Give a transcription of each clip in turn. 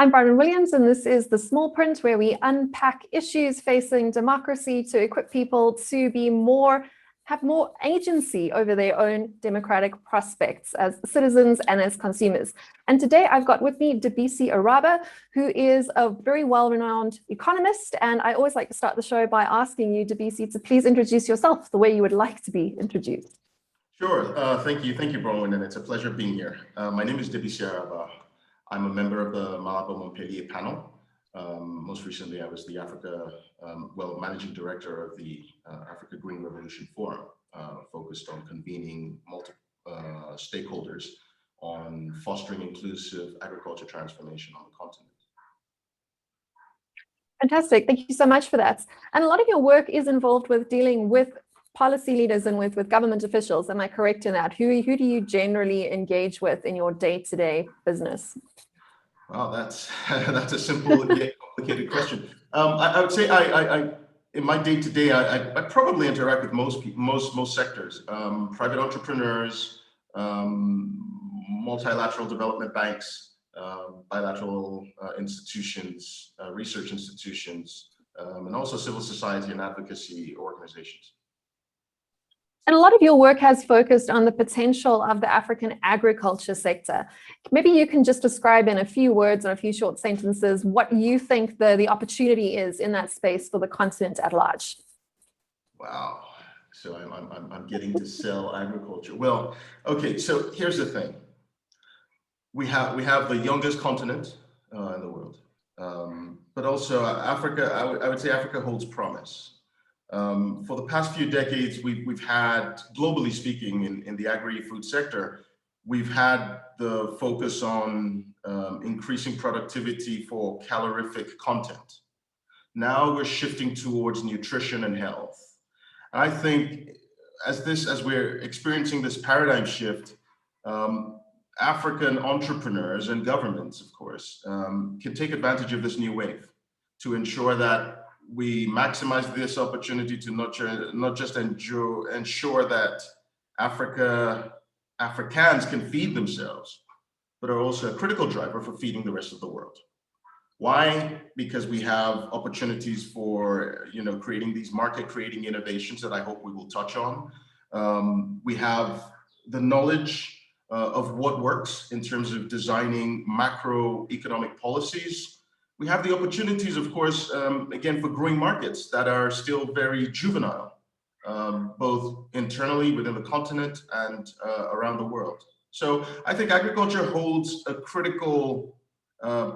I'm Bronwyn Williams, and this is The Small Print, where we unpack issues facing democracy to equip people to have more agency over their own democratic prospects as citizens and as consumers. And today I've got with me Debisi Araba, who is a very well-renowned economist. And I always like to start the show by asking you, Debisi, to please introduce yourself the way you would like to be introduced. Sure. Thank you, Bronwyn, and it's a pleasure being here. My name is Debisi Araba. I'm a member of the Malabo-Montpellier panel. Most recently, I was the managing director of the Africa Green Revolution Forum, focused on convening multiple stakeholders on fostering inclusive agriculture transformation on the continent. Fantastic. Thank you so much for that. And a lot of your work is involved with dealing with policy leaders and with government officials. Am I correct in that? Who do you generally engage with in your day-to-day business? Wow, that's a simple yet complicated question. I would say I in my day-to-day, I probably interact with most people, most sectors, private entrepreneurs, multilateral development banks, bilateral institutions, research institutions, and also civil society and advocacy organizations. And a lot of your work has focused on the potential of the African agriculture sector. Maybe you can just describe in a few words or a few short sentences what you think the opportunity is in that space for the continent at large. Wow. So I'm getting to sell agriculture. Well, okay. So here's the thing. We have the youngest continent in the world, but also Africa. I would say Africa holds promise. For the past few decades, we've had, globally speaking, in the agri-food sector, we've had the focus on increasing productivity for calorific content. Now we're shifting towards nutrition and health. And I think as we're experiencing this paradigm shift, African entrepreneurs and governments, of course, can take advantage of this new wave to ensure that we maximize this opportunity to not just ensure that Africans can feed themselves, but are also a critical driver for feeding the rest of the world. Why? Because we have opportunities for creating these market-creating innovations that I hope we will touch on. We have the knowledge of what works in terms of designing macroeconomic policies. We have the opportunities, of course, again, for growing markets that are still very juvenile, both internally within the continent and around the world. So I think agriculture holds a critical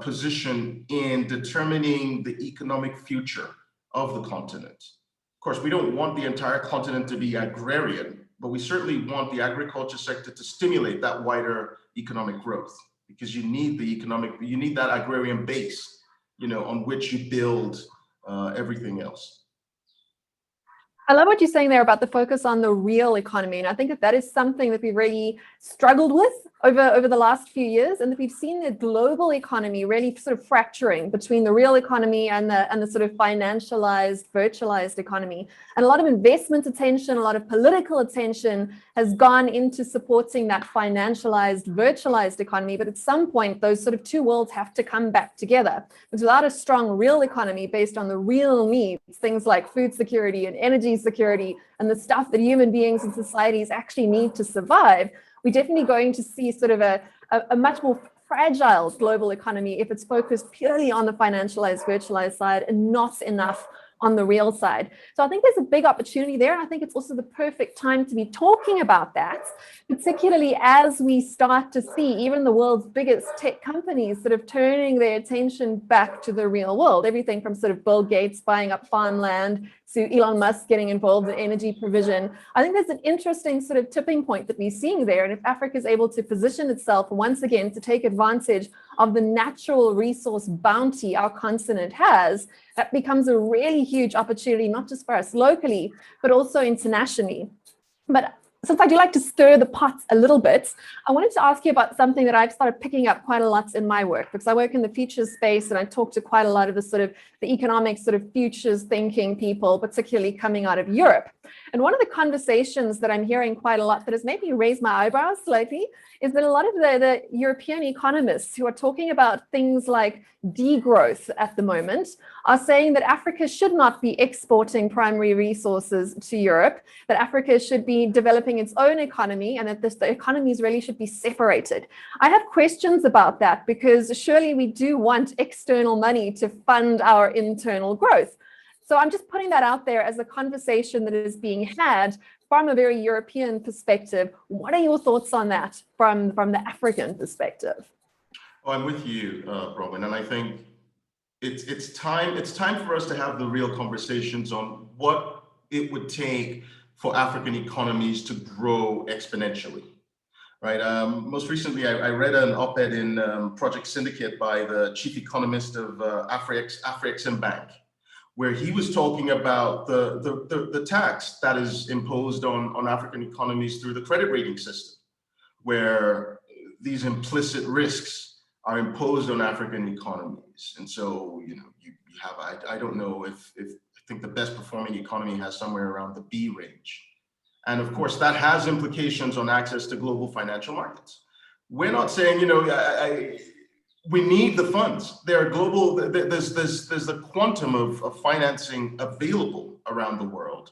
position in determining the economic future of the continent. Of course, we don't want the entire continent to be agrarian, but we certainly want the agriculture sector to stimulate that wider economic growth, because you need that agrarian base, on which you build everything else. I love what you're saying there about the focus on the real economy. And I think that is something that we've really struggled with over the last few years, and that we've seen the global economy really sort of fracturing between the real economy and the sort of financialized, virtualized economy. And a lot of investment attention, a lot of political attention has gone into supporting that financialized, virtualized economy. But at some point, those sort of two worlds have to come back together. Because without a strong real economy based on the real needs, things like food security and energy security and the stuff that human beings and societies actually need to survive, we're definitely going to see sort of a much more fragile global economy if it's focused purely on the financialized, virtualized side and not enough on the real side. So I think there's a big opportunity there. And I think it's also the perfect time to be talking about that, particularly as we start to see even the world's biggest tech companies sort of turning their attention back to the real world. Everything from sort of Bill Gates buying up farmland to Elon Musk getting involved in energy provision. I think there's an interesting sort of tipping point that we're seeing there. And if Africa is able to position itself once again to take advantage of the natural resource bounty our continent has, that becomes a really huge opportunity, not just for us locally, but also internationally. But since I do like to stir the pots a little bit, I wanted to ask you about something that I've started picking up quite a lot in my work, because I work in the futures space and I talk to quite a lot of the sort of the economic sort of futures thinking people, particularly coming out of Europe. And one of the conversations that I'm hearing quite a lot that has made me raise my eyebrows slightly is that a lot of the European economists who are talking about things like degrowth at the moment are saying that Africa should not be exporting primary resources to Europe, that Africa should be developing its own economy, and that the economies really should be separated. I have questions about that, because surely we do want external money to fund our internal growth. So I'm just putting that out there as a conversation that is being had from a very European perspective. What are your thoughts on that from the African perspective? Oh, I'm with you, Bronwyn, and I think it's time for us to have the real conversations on what it would take for African economies to grow exponentially, right? Most recently, I read an op-ed in Project Syndicate by the chief economist of AfCFTA Bank, where he was talking about the tax that is imposed on African economies through the credit rating system, where these implicit risks are imposed on African economies. And so, you have, I don't know if I think the best performing economy has somewhere around the B range. And of course, that has implications on access to global financial markets. We're not saying, we need the funds. There are global, there's a quantum of financing available around the world.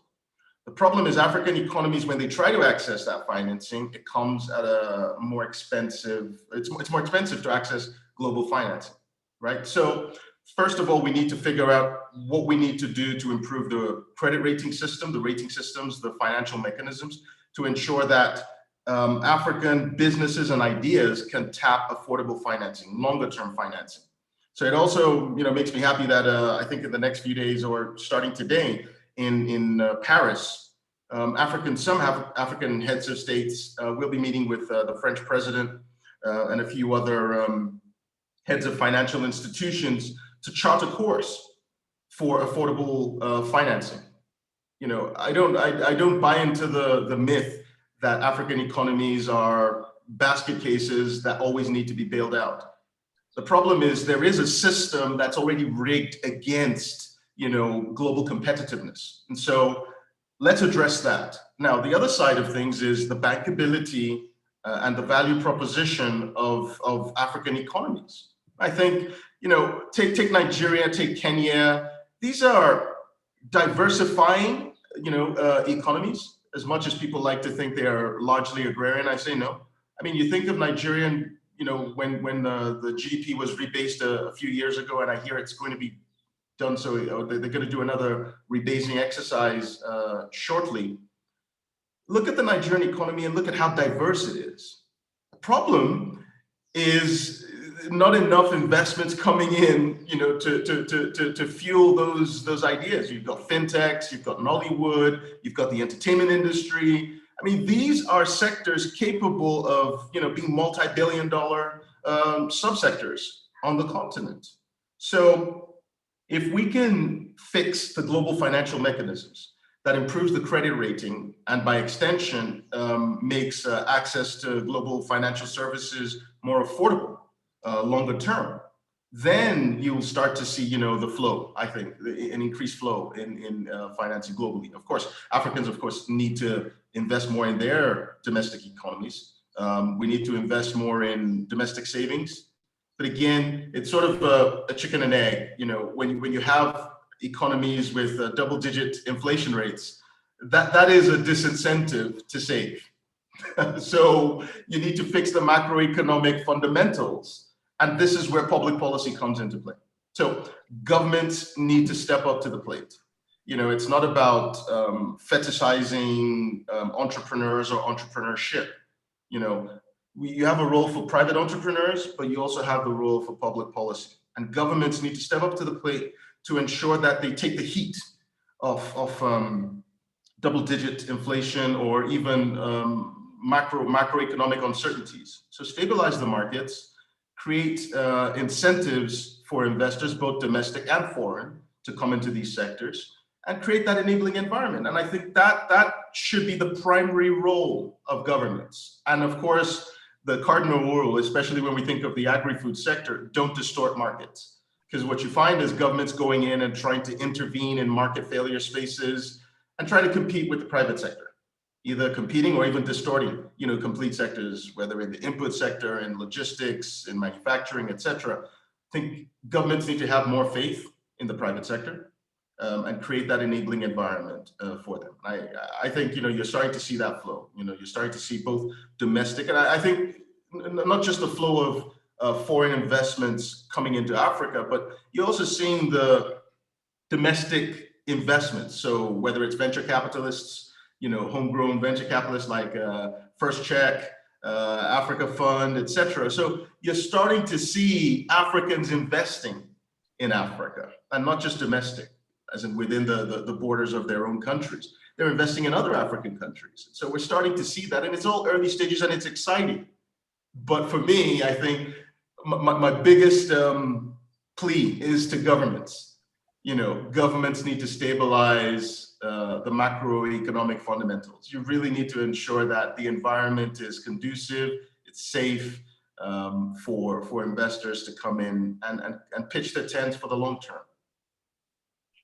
The problem is African economies, when they try to access that financing, it comes at a more expensive, it's more expensive to access global financing, right? So first of all, we need to figure out what we need to do to improve the credit rating system, the rating systems, the financial mechanisms, to ensure that African businesses and ideas can tap affordable financing, longer term financing. So it also, makes me happy that I think in the next few days or starting today in Paris, some African heads of states will be meeting with the French president and a few other heads of financial institutions to chart a course for affordable financing. I don't buy into the myth that African economies are basket cases that always need to be bailed out. The problem is there is a system that's already rigged against, global competitiveness. And so let's address that. Now, the other side of things is the bankability and the value proposition of African economies. I think, take Nigeria, take Kenya. These are diversifying, economies. As much as people like to think they are largely agrarian, I say no. I mean, you think of Nigerian, when the GDP was rebased a few years ago, and I hear it's going to be done, so they're going to do another rebasing exercise shortly. Look at the Nigerian economy and look at how diverse it is. The problem is not enough investments coming in, to fuel those ideas. You've got fintechs, you've got Nollywood, you've got the entertainment industry. I mean, these are sectors capable of, being multi-billion-dollar subsectors on the continent. So if we can fix the global financial mechanisms that improves the credit rating and by extension makes access to global financial services more affordable longer term, then you'll start to see, the flow, I think, an increased flow in financing globally. Of course, Africans, need to invest more in their domestic economies. We need to invest more in domestic savings. But again, it's sort of a chicken and egg. When you have economies with double-digit inflation rates, that is a disincentive to save. So you need to fix the macroeconomic fundamentals. And this is where public policy comes into play. So governments need to step up to the plate. It's not about fetishizing entrepreneurs or entrepreneurship. You have a role for private entrepreneurs, but you also have the role for public policy. And governments need to step up to the plate to ensure that they take the heat of double-digit inflation or even macroeconomic uncertainties. So stabilize the markets, create incentives for investors, both domestic and foreign, to come into these sectors, and create that enabling environment. And I think that should be the primary role of governments. And of course, the cardinal rule, especially when we think of the agri-food sector, don't distort markets. Because what you find is governments going in and trying to intervene in market failure spaces and try to compete with the private sector, either competing or even distorting, complete sectors, whether in the input sector, in logistics, in manufacturing, et cetera. I think governments need to have more faith in the private sector and create that enabling environment for them. I think, you're starting to see that flow. You're starting to see both domestic, and I think not just the flow of foreign investments coming into Africa, but you're also seeing the domestic investments. So whether it's venture capitalists, homegrown venture capitalists like First Check, Africa Fund, et cetera. So you're starting to see Africans investing in Africa, and not just domestic, as in within the borders of their own countries. They're investing in other African countries. So we're starting to see that, and it's all early stages and it's exciting. But for me, I think my biggest plea is to governments. Governments need to stabilize the macroeconomic fundamentals. You really need to ensure that the environment is conducive, it's safe for investors to come in and pitch their tents for the long term.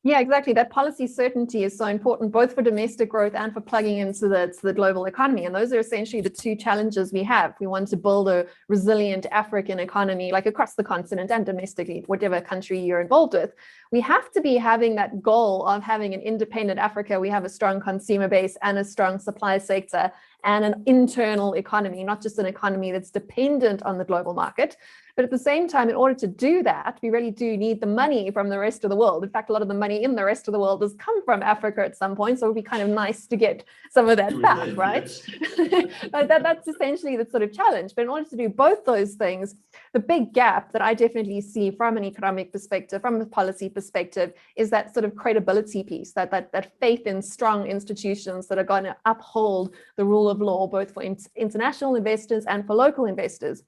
Yeah, exactly. That policy certainty is so important, both for domestic growth and for plugging into the global economy. And those are essentially the two challenges we have. We want to build a resilient African economy, like across the continent and domestically, whatever country you're involved with. We have to be having that goal of having an independent Africa. We have a strong consumer base and a strong supply sector and an internal economy, not just an economy that's dependent on the global market. But at the same time, in order to do that, we really do need the money from the rest of the world. In fact, a lot of the money in the rest of the world has come from Africa at some point, so it would be kind of nice to get some of that back, right? Yes. But that's essentially the sort of challenge. But in order to do both those things, the big gap that I definitely see from an economic perspective, from a policy perspective, is that sort of credibility piece, that faith in strong institutions that are going to uphold the rule of law, both for international investors and for local investors.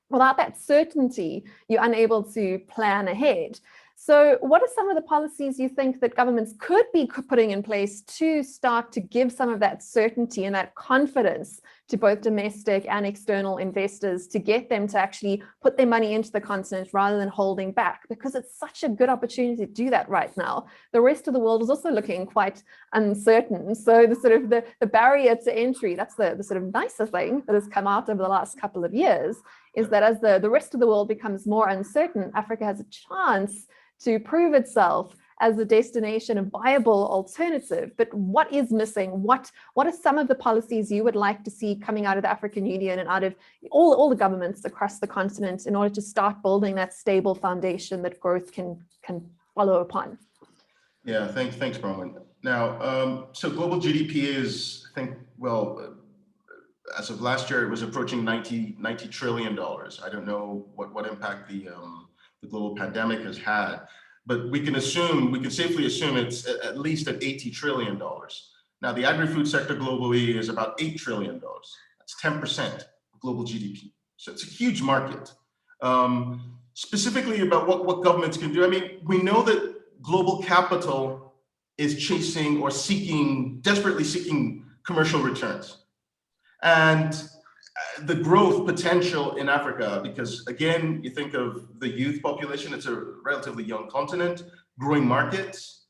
Without that certainty, you're unable to plan ahead. So what are some of the policies you think that governments could be putting in place to start to give some of that certainty and that confidence to both domestic and external investors to get them to actually put their money into the continent rather than holding back? Because it's such a good opportunity to do that right now. The rest of the world is also looking quite uncertain. So the sort of the barrier to entry, that's the sort of nicer thing that has come out over the last couple of years, is that as the rest of the world becomes more uncertain, Africa has a chance to prove itself as a destination, a viable alternative. But what is missing? What are some of the policies you would like to see coming out of the African Union and out of all the governments across the continent in order to start building that stable foundation that growth can follow upon? Yeah, thanks, Bronwyn. Now, so global GDP is, I think, as of last year, it was approaching $90 trillion. I don't know what impact the global pandemic has had, but we can safely assume it's at least at $80 trillion. Now, the agri-food sector globally is about $8 trillion. That's 10% of global GDP. So it's a huge market. Specifically about what governments can do, I mean, we know that global capital is chasing or desperately seeking commercial returns. And the growth potential in Africa, because again, you think of the youth population, it's a relatively young continent, growing markets.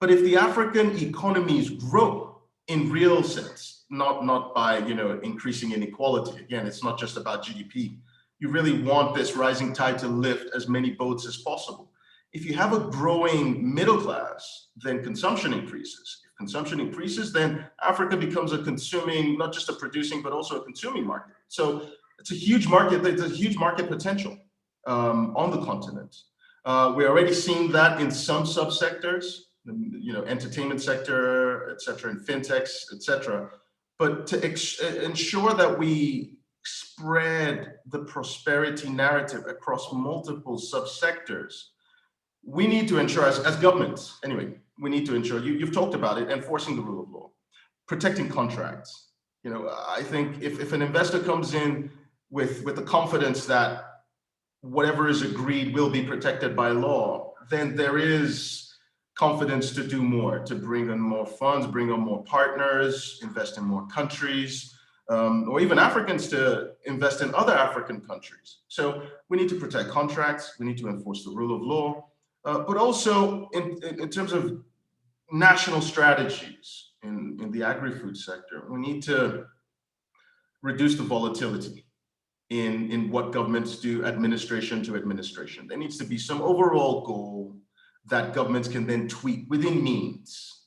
But if the African economies grow in real sense, not by increasing inequality, again, it's not just about GDP. You really want this rising tide to lift as many boats as possible. If you have a growing middle class, then consumption increases. If consumption increases, then Africa becomes a consuming, not just a producing, but also a consuming market. So it's a huge market. There's a huge market potential on the continent. We're already seeing that in some subsectors, entertainment sector, et cetera, and fintechs, et cetera. But to ensure that we spread the prosperity narrative across multiple subsectors, we need to ensure, as governments, anyway, we need to ensure, you've talked about it, enforcing the rule of law, protecting contracts. I think if an investor comes in with the confidence that whatever is agreed will be protected by law, then there is confidence to do more, to bring in more funds, bring on more partners, invest in more countries, or even Africans to invest in other African countries. So we need to protect contracts, we need to enforce the rule of law, but also in terms of national strategies in the agri-food sector, we need to reduce the volatility in what governments do administration to administration. There needs to be some overall goal that governments can then tweak within means,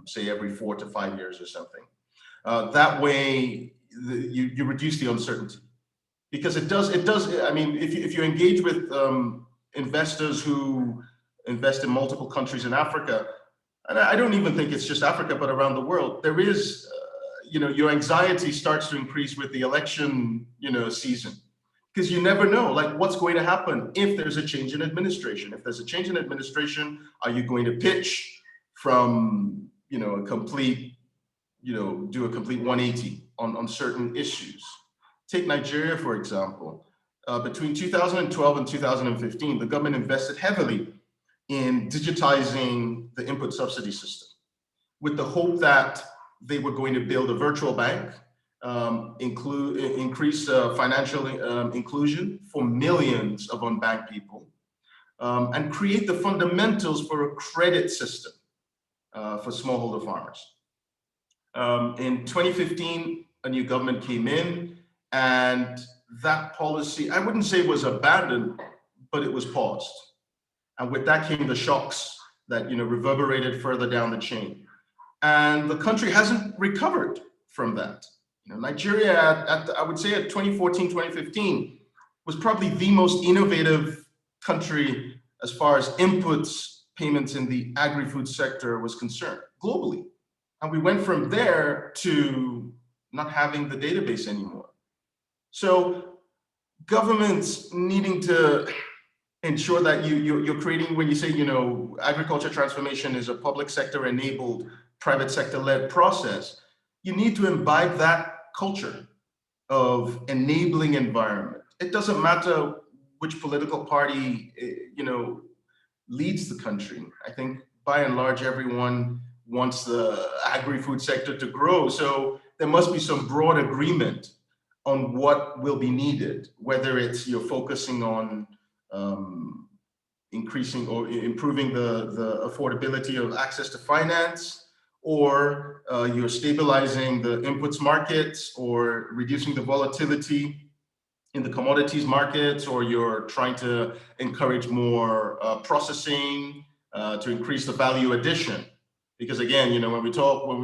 say every 4 to 5 years or something. That way, you reduce the uncertainty, because it does. I mean, if you engage with investors who invest in multiple countries in Africa, and I don't even think it's just Africa, but around the world, there is, your anxiety starts to increase with the election, season, because you never know, like, what's going to happen if there's a change in administration. If there's a change in administration, are you going to pitch from, a complete, do a complete 180 on certain issues? Take Nigeria, for example. Between 2012 and 2015, the government invested heavily in digitizing the input subsidy system with the hope that they were going to build a virtual bank, increase financial inclusion for millions of unbanked people, and create the fundamentals for a credit system for smallholder farmers. In 2015, a new government came in, and that policy, I wouldn't say was abandoned, but it was paused. And with that came the shocks that reverberated further down the chain. And the country hasn't recovered from that. Nigeria, I would say at 2014, 2015, was probably the most innovative country as far as inputs payments in the agri-food sector was concerned, globally. And we went from there to not having the database anymore. So governments needing to ensure that you're creating, when you say, agriculture transformation is a public sector enabled, private sector led process, you need to imbibe that culture of enabling environment. It doesn't matter which political party, leads the country. I think by and large, everyone wants the agri-food sector to grow. So there must be some broad agreement on what will be needed, whether it's you're focusing on increasing or improving the affordability of access to finance, or you're stabilizing the inputs markets, or reducing the volatility in the commodities markets, or you're trying to encourage more processing to increase the value addition. Because again, when we talk, when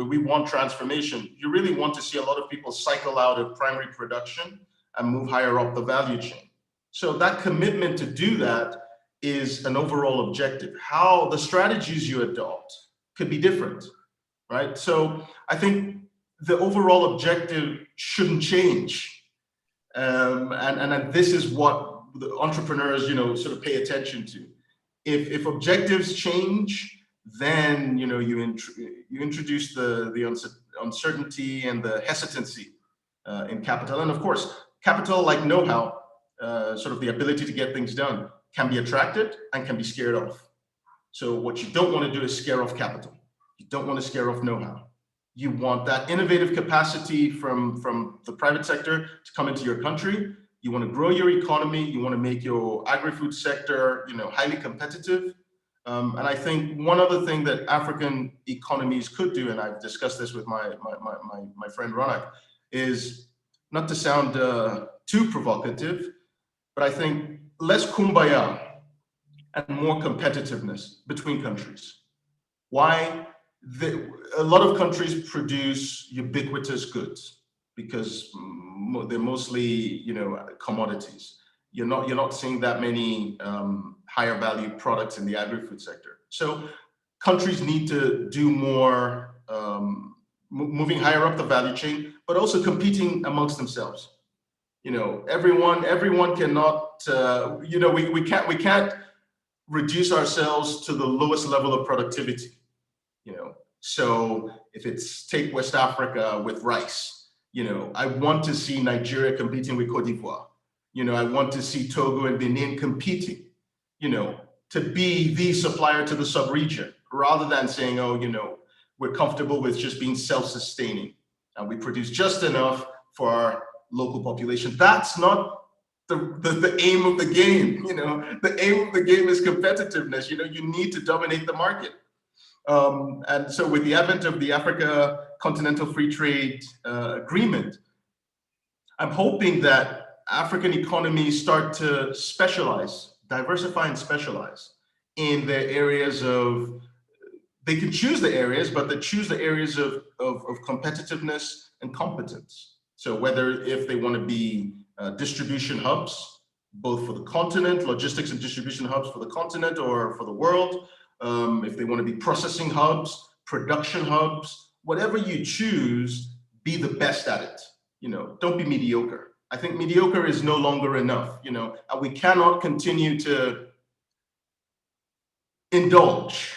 we want transformation, you really want to see a lot of people cycle out of primary production and move higher up the value chain. So that commitment to do that is an overall objective. How the strategies you adopt could be different, right? So I think the overall objective shouldn't change. And this is what the entrepreneurs, sort of pay attention to. If objectives change, then you introduce the uncertainty and the hesitancy in capital. And of course, capital, like know-how, sort of the ability to get things done, can be attracted and can be scared off. So what you don't want to do is scare off capital. You don't want to scare off know-how. You want that innovative capacity from the private sector to come into your country. You want to grow your economy. You want to make your agri-food sector, highly competitive. And I think one other thing that African economies could do, and I've discussed this with my friend Ronak, is not to sound too provocative, but I think less kumbaya and more competitiveness between countries. Why? A lot of countries produce ubiquitous goods because they're mostly, commodities. You're not seeing that many higher value products in the agri-food sector. So countries need to do more, moving higher up the value chain, but also competing amongst themselves. Everyone cannot, we can't reduce ourselves to the lowest level of productivity. So if it's, take West Africa with rice, I want to see Nigeria competing with Cote d'Ivoire. I want to see Togo and Benin competing. to be the supplier to the sub-region, rather than saying, oh, we're comfortable with just being self-sustaining and we produce just enough for our local population. That's not the aim of the game. The aim of the game is competitiveness. You need to dominate the market. And so with the advent of the Africa Continental Free Trade Agreement, I'm hoping that African economies start to specialize, diversify and specialize in their areas of, they can choose the areas, but they choose the areas of competitiveness and competence. So whether if they want to be distribution hubs, both for the continent, logistics and distribution hubs for the continent or for the world, if they want to be processing hubs, production hubs, whatever you choose, be the best at it. Don't be mediocre. I think mediocre is no longer enough, and we cannot continue to indulge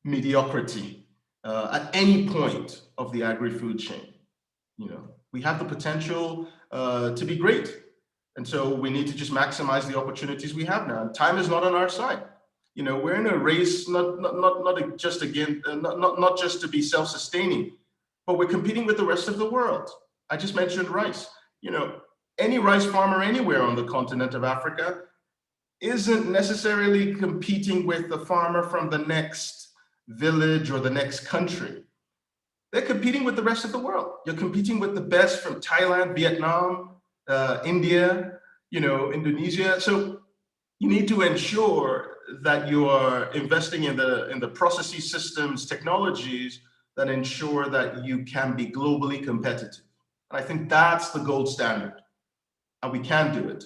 mediocrity at any point of the agri-food chain. We have the potential to be great. And so we need to just maximize the opportunities we have now. And time is not on our side. We're in a race, not just to be self-sustaining, but we're competing with the rest of the world. I just mentioned rice. Any rice farmer anywhere on the continent of Africa isn't necessarily competing with the farmer from the next village or the next country. They're competing with the rest of the world. You're competing with the best from Thailand, Vietnam, India, Indonesia. So you need to ensure that you are investing in the processes, systems, technologies that ensure that you can be globally competitive. And I think that's the gold standard. And we can do it.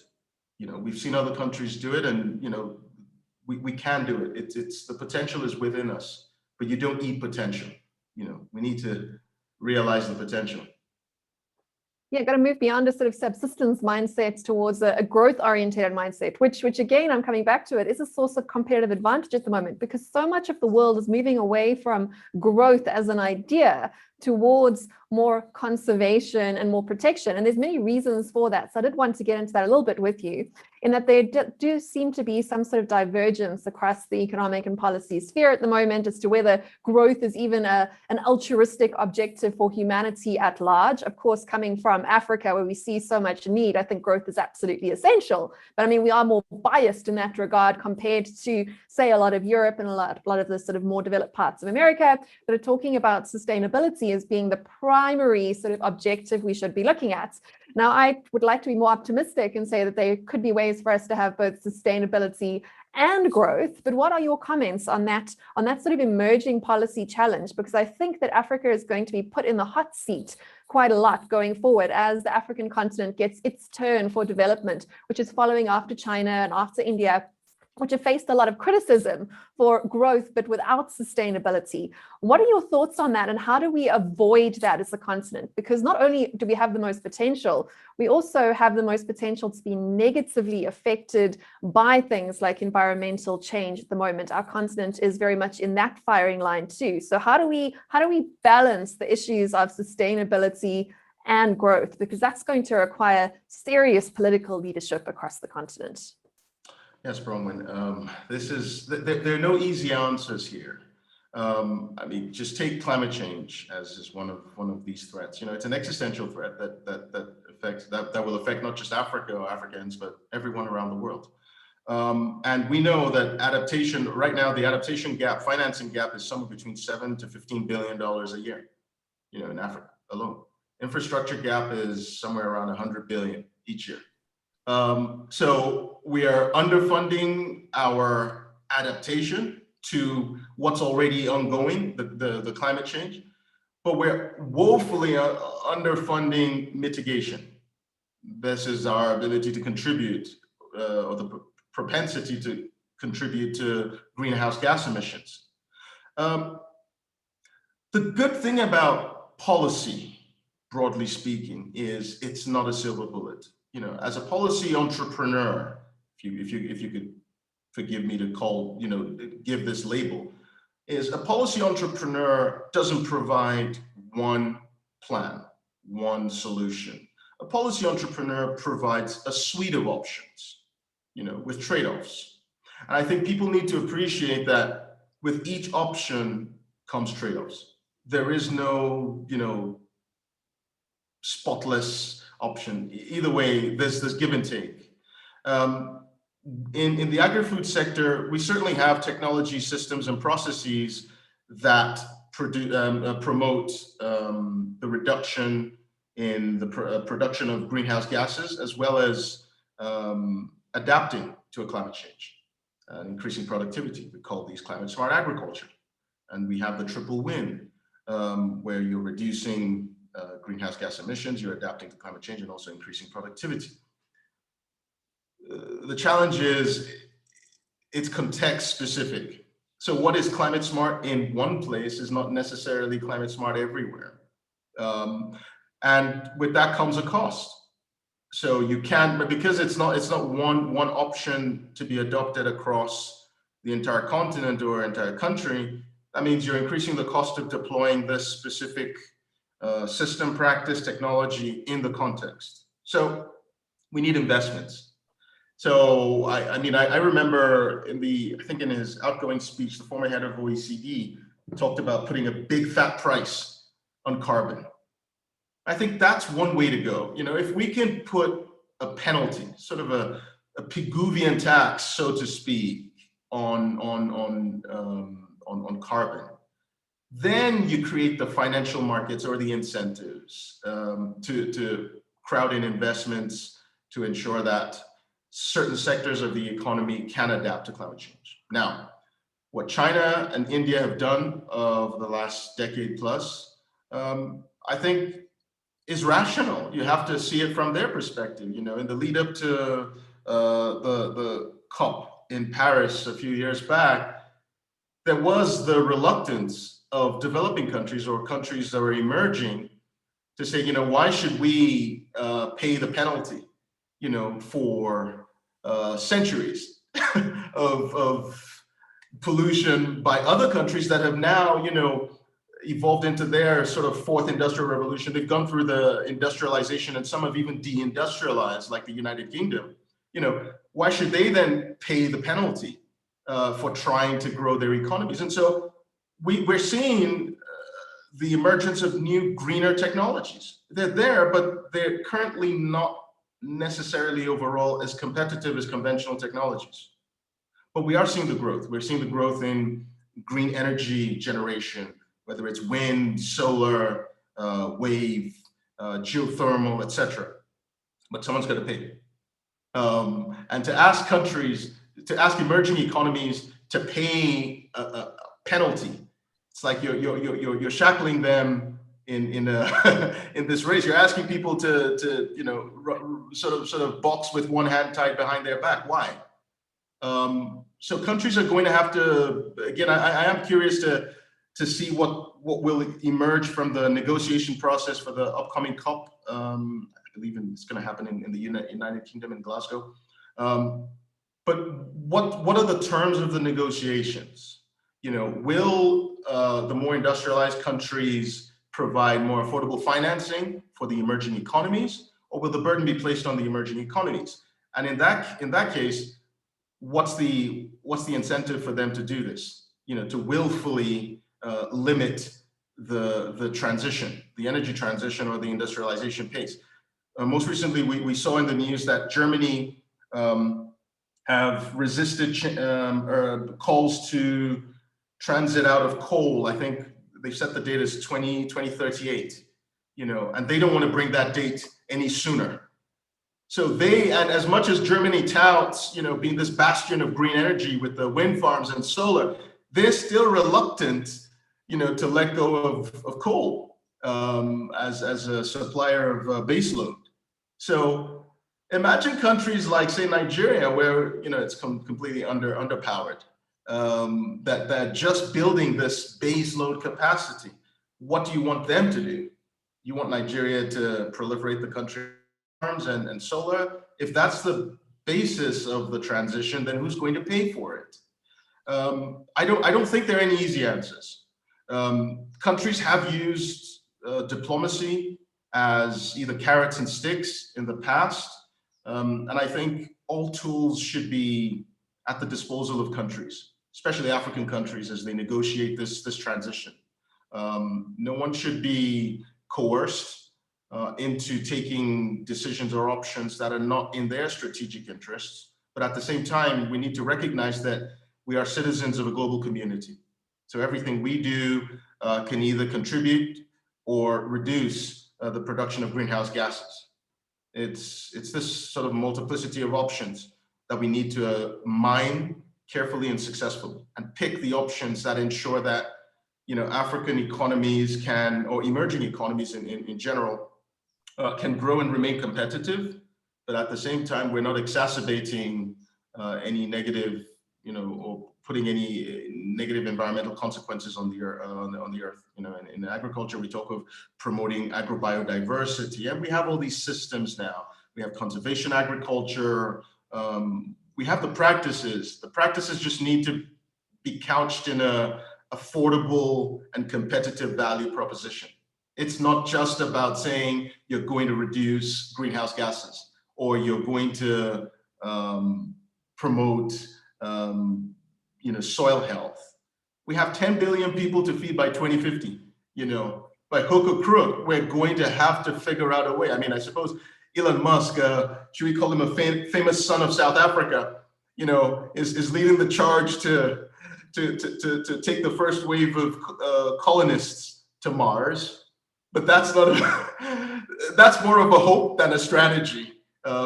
We've seen other countries do it, and we can do it. It's the potential is within us, but you don't eat potential. We need to realize the potential. Yeah, got to move beyond a sort of subsistence mindset towards a growth-oriented mindset, which again, I'm coming back to it, is a source of competitive advantage at the moment, because so much of the world is moving away from growth as an idea towards more conservation and more protection. And there's many reasons for that. So I did want to get into that a little bit with you, in that there do seem to be some sort of divergence across the economic and policy sphere at the moment as to whether growth is even an altruistic objective for humanity at large. Of course, coming from Africa, where we see so much need, I think growth is absolutely essential. But I mean, we are more biased in that regard compared to, say, a lot of Europe and a lot of the sort of more developed parts of America that are talking about sustainability as being the primary sort of objective we should be looking at. Now, I would like to be more optimistic and say that there could be ways for us to have both sustainability and growth. But what are your comments on that sort of emerging policy challenge? Because I think that Africa is going to be put in the hot seat quite a lot going forward as the African continent gets its turn for development, which is following after China and after India, which have faced a lot of criticism for growth, but without sustainability. What are your thoughts on that, and how do we avoid that as a continent? Because not only do we have the most potential, we also have the most potential to be negatively affected by things like environmental change at the moment. Our continent is very much in that firing line too. So how do we balance the issues of sustainability and growth? Because that's going to require serious political leadership across the continent. Yes, Bronwyn. There are no easy answers here. I mean, just take climate change as is one of these threats. It's an existential threat that will affect not just Africa or Africans, but everyone around the world. And we know that adaptation right now, the adaptation gap, financing gap, is somewhere between $7 to $15 billion a year. In Africa alone. Infrastructure gap is somewhere around 100 billion each year. So we are underfunding our adaptation to what's already ongoing, the climate change, but we're woefully underfunding mitigation. This is our ability to contribute, or the propensity to contribute to greenhouse gas emissions. The good thing about policy, broadly speaking, is it's not a silver bullet. As a policy entrepreneur, if you could forgive me to give this label, is a policy entrepreneur doesn't provide one plan, one solution. A policy entrepreneur provides a suite of options, with trade-offs. And I think people need to appreciate that with each option comes trade-offs. There is no, spotless option. Either way, there's this give and take. In the agri-food sector, we certainly have technology, systems, and processes that promote the reduction in the production of greenhouse gases, as well as adapting to a climate change and increasing productivity. We call these climate smart agriculture. And we have the triple win, where you're reducing greenhouse gas emissions, you're adapting to climate change, and also increasing productivity. The challenge is it's context specific. So what is climate smart in one place is not necessarily climate smart everywhere. And with that comes a cost. So you can't, but because it's not one option to be adopted across the entire continent or entire country, that means you're increasing the cost of deploying this specific system, practice, technology in the context. So we need investments. So I remember I think in his outgoing speech, the former head of OECD talked about putting a big fat price on carbon. I think that's one way to go. If we can put a penalty, sort of a Pigouvian tax, so to speak, on carbon, then you create the financial markets or the incentives to crowd in investments to ensure that certain sectors of the economy can adapt to climate change. Now, what China and India have done over the last decade plus, I think is rational. You have to see it from their perspective. In the lead up to the COP in Paris a few years back, there was the reluctance of developing countries or countries that were emerging to say, why should we pay the penalty, for centuries of pollution by other countries that have now, evolved into their sort of fourth industrial revolution. They've gone through the industrialization, and some have even deindustrialized, like the United Kingdom. Why should they then pay the penalty for trying to grow their economies? And so we're seeing the emergence of new, greener technologies. They're there, but they're currently not necessarily overall as competitive as conventional technologies. But we are seeing the growth. We're seeing the growth in green energy generation, whether it's wind, solar, wave, geothermal, etc. But someone's got to pay. And to ask emerging economies to pay a penalty, it's like you're shackling them in this race. You're asking people to sort of box with one hand tied behind their back. Why? So countries are going to have to, again, I am curious to see what will emerge from the negotiation process for the upcoming COP. I believe it's going to happen in the United Kingdom in Glasgow. But what are the terms of the negotiations? Will the more industrialized countries provide more affordable financing for the emerging economies, or will the burden be placed on the emerging economies? And in that case, what's the incentive for them to do this? To willfully limit the transition, the energy transition, or the industrialization pace. Most recently, we saw in the news that Germany have resisted calls to transit out of coal. I think they've set the date as 2038, and they don't want to bring that date any sooner. So and as much as Germany touts, being this bastion of green energy with the wind farms and solar, they're still reluctant, to let go of coal as a supplier of baseload. So imagine countries like, say, Nigeria, where it's completely underpowered, that just building this baseload capacity. What do you want them to do? You want Nigeria to proliferate the country farms and solar? If that's the basis of the transition, then who's going to pay for it? I don't think there are any easy answers. Countries have used diplomacy as either carrots and sticks in the past, and I think all tools should be at the disposal of countries, especially African countries, as they negotiate this transition. No one should be coerced into taking decisions or options that are not in their strategic interests. But at the same time, we need to recognize that we are citizens of a global community. So everything we do can either contribute or reduce the production of greenhouse gases. It's this sort of multiplicity of options that we need to mine carefully and successfully, and pick the options that ensure that, you know, African economies can, or emerging economies in general, can grow and remain competitive, but at the same time, we're not exacerbating any negative, you know, or putting any negative environmental consequences on the earth. You know, in agriculture, we talk of promoting agrobiodiversity, and we have all these systems now. We have conservation agriculture. We have the practices. The practices just need to be couched in a affordable and competitive value proposition. It's not just about saying you're going to reduce greenhouse gases, or you're going to promote you know, soil health. We have 10 billion people to feed by 2050. You know, by hook or crook, we're going to have to figure out a way. I mean, I suppose Elon Musk, should we call him a famous son of South Africa, you know, is leading the charge to take the first wave of colonists to Mars. But that's not that's more of a hope than a strategy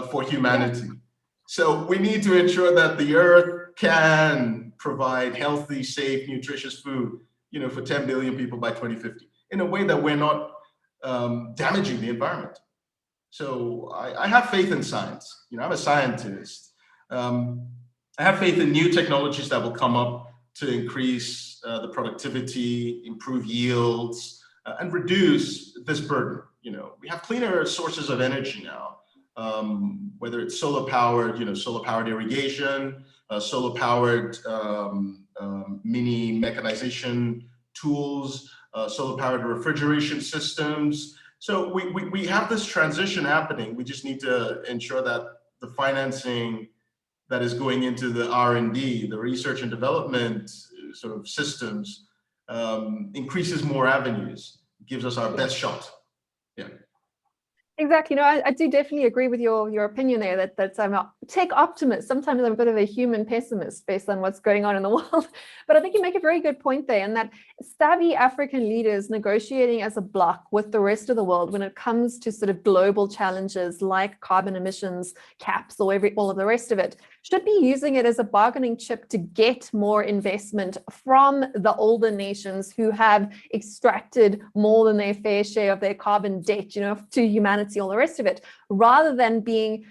for humanity. So we need to ensure that the earth can provide healthy, safe, nutritious food, you know, for 10 billion people by 2050, in a way that we're not damaging the environment. So I have faith in science. You know, I'm a scientist. I have faith in new technologies that will come up to increase the productivity, improve yields, and reduce this burden. You know, we have cleaner sources of energy now, whether it's solar powered, you know, solar powered irrigation, solar powered mini mechanization tools, solar powered refrigeration systems. So we have this transition happening. We just need to ensure that the financing that is going into the R&D, the research and development sort of systems, increases more avenues, gives us our best shot. Yeah. Exactly. No, I do definitely agree with your opinion there that I'm a tech optimist. Sometimes I'm a bit of a human pessimist based on what's going on in the world. But I think you make a very good point there, and that savvy African leaders negotiating as a bloc with the rest of the world when it comes to sort of global challenges like carbon emissions caps or all of the rest of it should be using it as a bargaining chip to get more investment from the older nations who have extracted more than their fair share of their carbon debt, you know, to humanity, all the rest of it, rather than being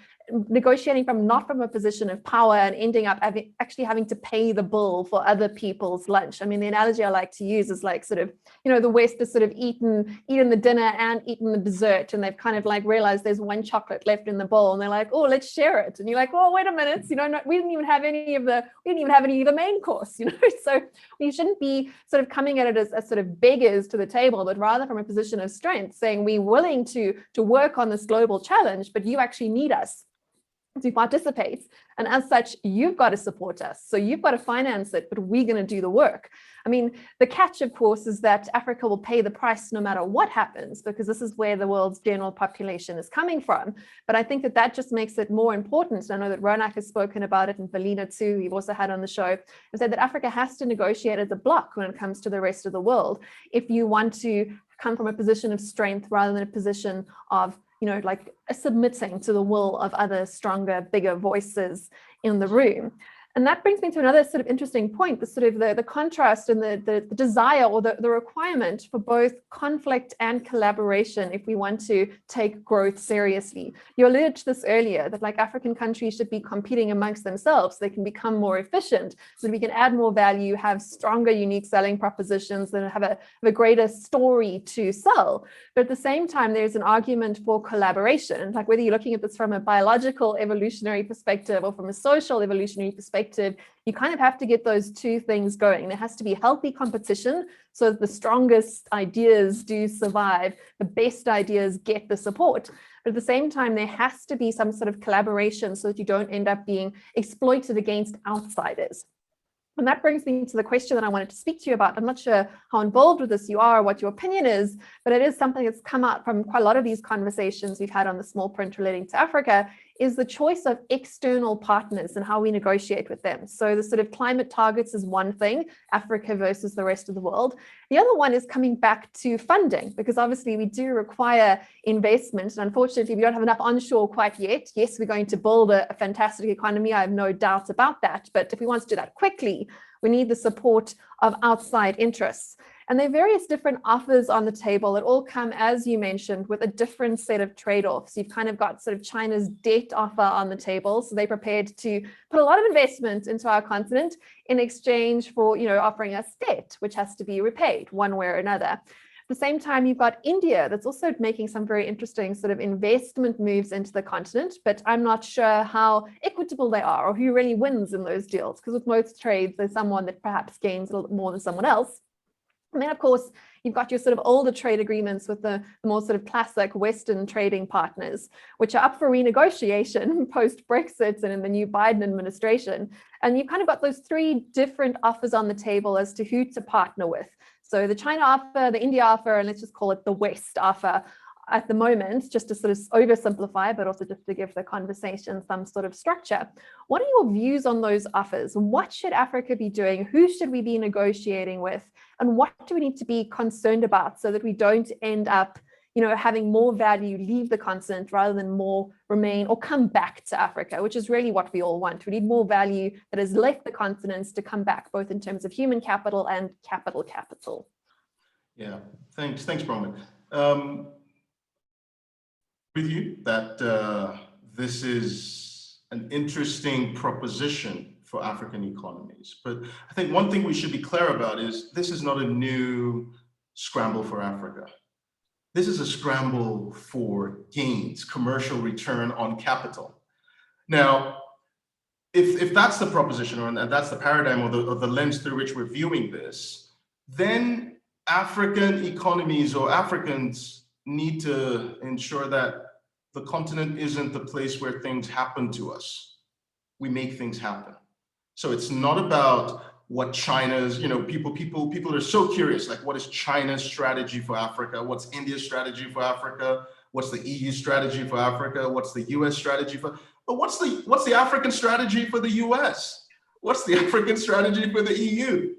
negotiating not from a position of power and ending up actually having to pay the bill for other people's lunch. I mean, the analogy I like to use is like sort of, you know, the West has sort of eaten the dinner and eaten the dessert, and they've kind of like realized there's one chocolate left in the bowl, and they're like, oh, let's share it. And you're like, oh, wait a minute, you know, we didn't even have any of the main course, you know. So we shouldn't be sort of coming at it as sort of beggars to the table, but rather from a position of strength, saying we're willing to work on this global challenge, but you actually need us to participate. And as such, you've got to support us. So you've got to finance it, but we're going to do the work. I mean, the catch, of course, is that Africa will pay the price no matter what happens, because this is where the world's general population is coming from. But I think that just makes it more important. I know that Ronak has spoken about it, and Valina too, we've also had on the show, and said that Africa has to negotiate as a bloc when it comes to the rest of the world if you want to come from a position of strength rather than a position of, you know, like submitting to the will of other stronger, bigger voices in the room. And that brings me to another sort of interesting point, the sort of the contrast and the desire or the requirement for both conflict and collaboration if we want to take growth seriously. You alluded to this earlier, that like African countries should be competing amongst themselves. They can become more efficient so that we can add more value, have stronger, unique selling propositions, and have a greater story to sell. But at the same time, there's an argument for collaboration, like whether you're looking at this from a biological evolutionary perspective or from a social evolutionary perspective. perspective, you kind of have to get those two things going. There has to be healthy competition so that the strongest ideas do survive, the best ideas get the support. But at the same time, there has to be some sort of collaboration so that you don't end up being exploited against outsiders. And that brings me to the question that I wanted to speak to you about. I'm not sure how involved with this you are, or what your opinion is, but it is something that's come out from quite a lot of these conversations we've had on the small print relating to Africa, is the choice of external partners and how we negotiate with them. So the sort of climate targets is one thing, Africa versus the rest of the world. The other one is coming back to funding, because obviously we do require investment. And unfortunately, we don't have enough onshore quite yet. Yes, we're going to build a fantastic economy. I have no doubt about that. But if we want to do that quickly, we need the support of outside interests. And there are various different offers on the table that all come, as you mentioned, with a different set of trade-offs. You've kind of got sort of China's debt offer on the table. So they're prepared to put a lot of investment into our continent in exchange for, offering us debt, which has to be repaid one way or another. At the same time, you've got India that's also making some very interesting sort of investment moves into the continent, but I'm not sure how equitable they are or who really wins in those deals, because with most trades, there's someone that perhaps gains a little bit more than someone else. And then, of course, you've got your sort of older trade agreements with the more sort of classic Western trading partners, which are up for renegotiation post-Brexit and in the new Biden administration. And you've kind of got those three different offers on the table as to who to partner with. So the China offer, the India offer, and let's just call it the West offer at the moment, just to sort of oversimplify, but also just to give the conversation some sort of structure. What are your views on those offers? What should Africa be doing? Who should we be negotiating with? And what do we need to be concerned about so that we don't end up, having more value leave the continent rather than more remain or come back to Africa, which is really what we all want. We need more value that has left the continents to come back, both in terms of human capital and capital. Yeah, thanks, Bronwyn. With you that this is an interesting proposition for African economies. But I think one thing we should be clear about is this is not a new scramble for Africa. This is a scramble for gains, commercial return on capital. Now, if that's the proposition, or that's the paradigm or the lens through which we're viewing this, then African economies or Africans need to ensure that the continent isn't the place where things happen to us. We make things happen. So it's not about what China's, people are so curious, like what is China's strategy for Africa? What's India's strategy for Africa? What's the EU strategy for Africa? What's the US strategy for, but what's the African strategy for the US? What's the African strategy for the EU?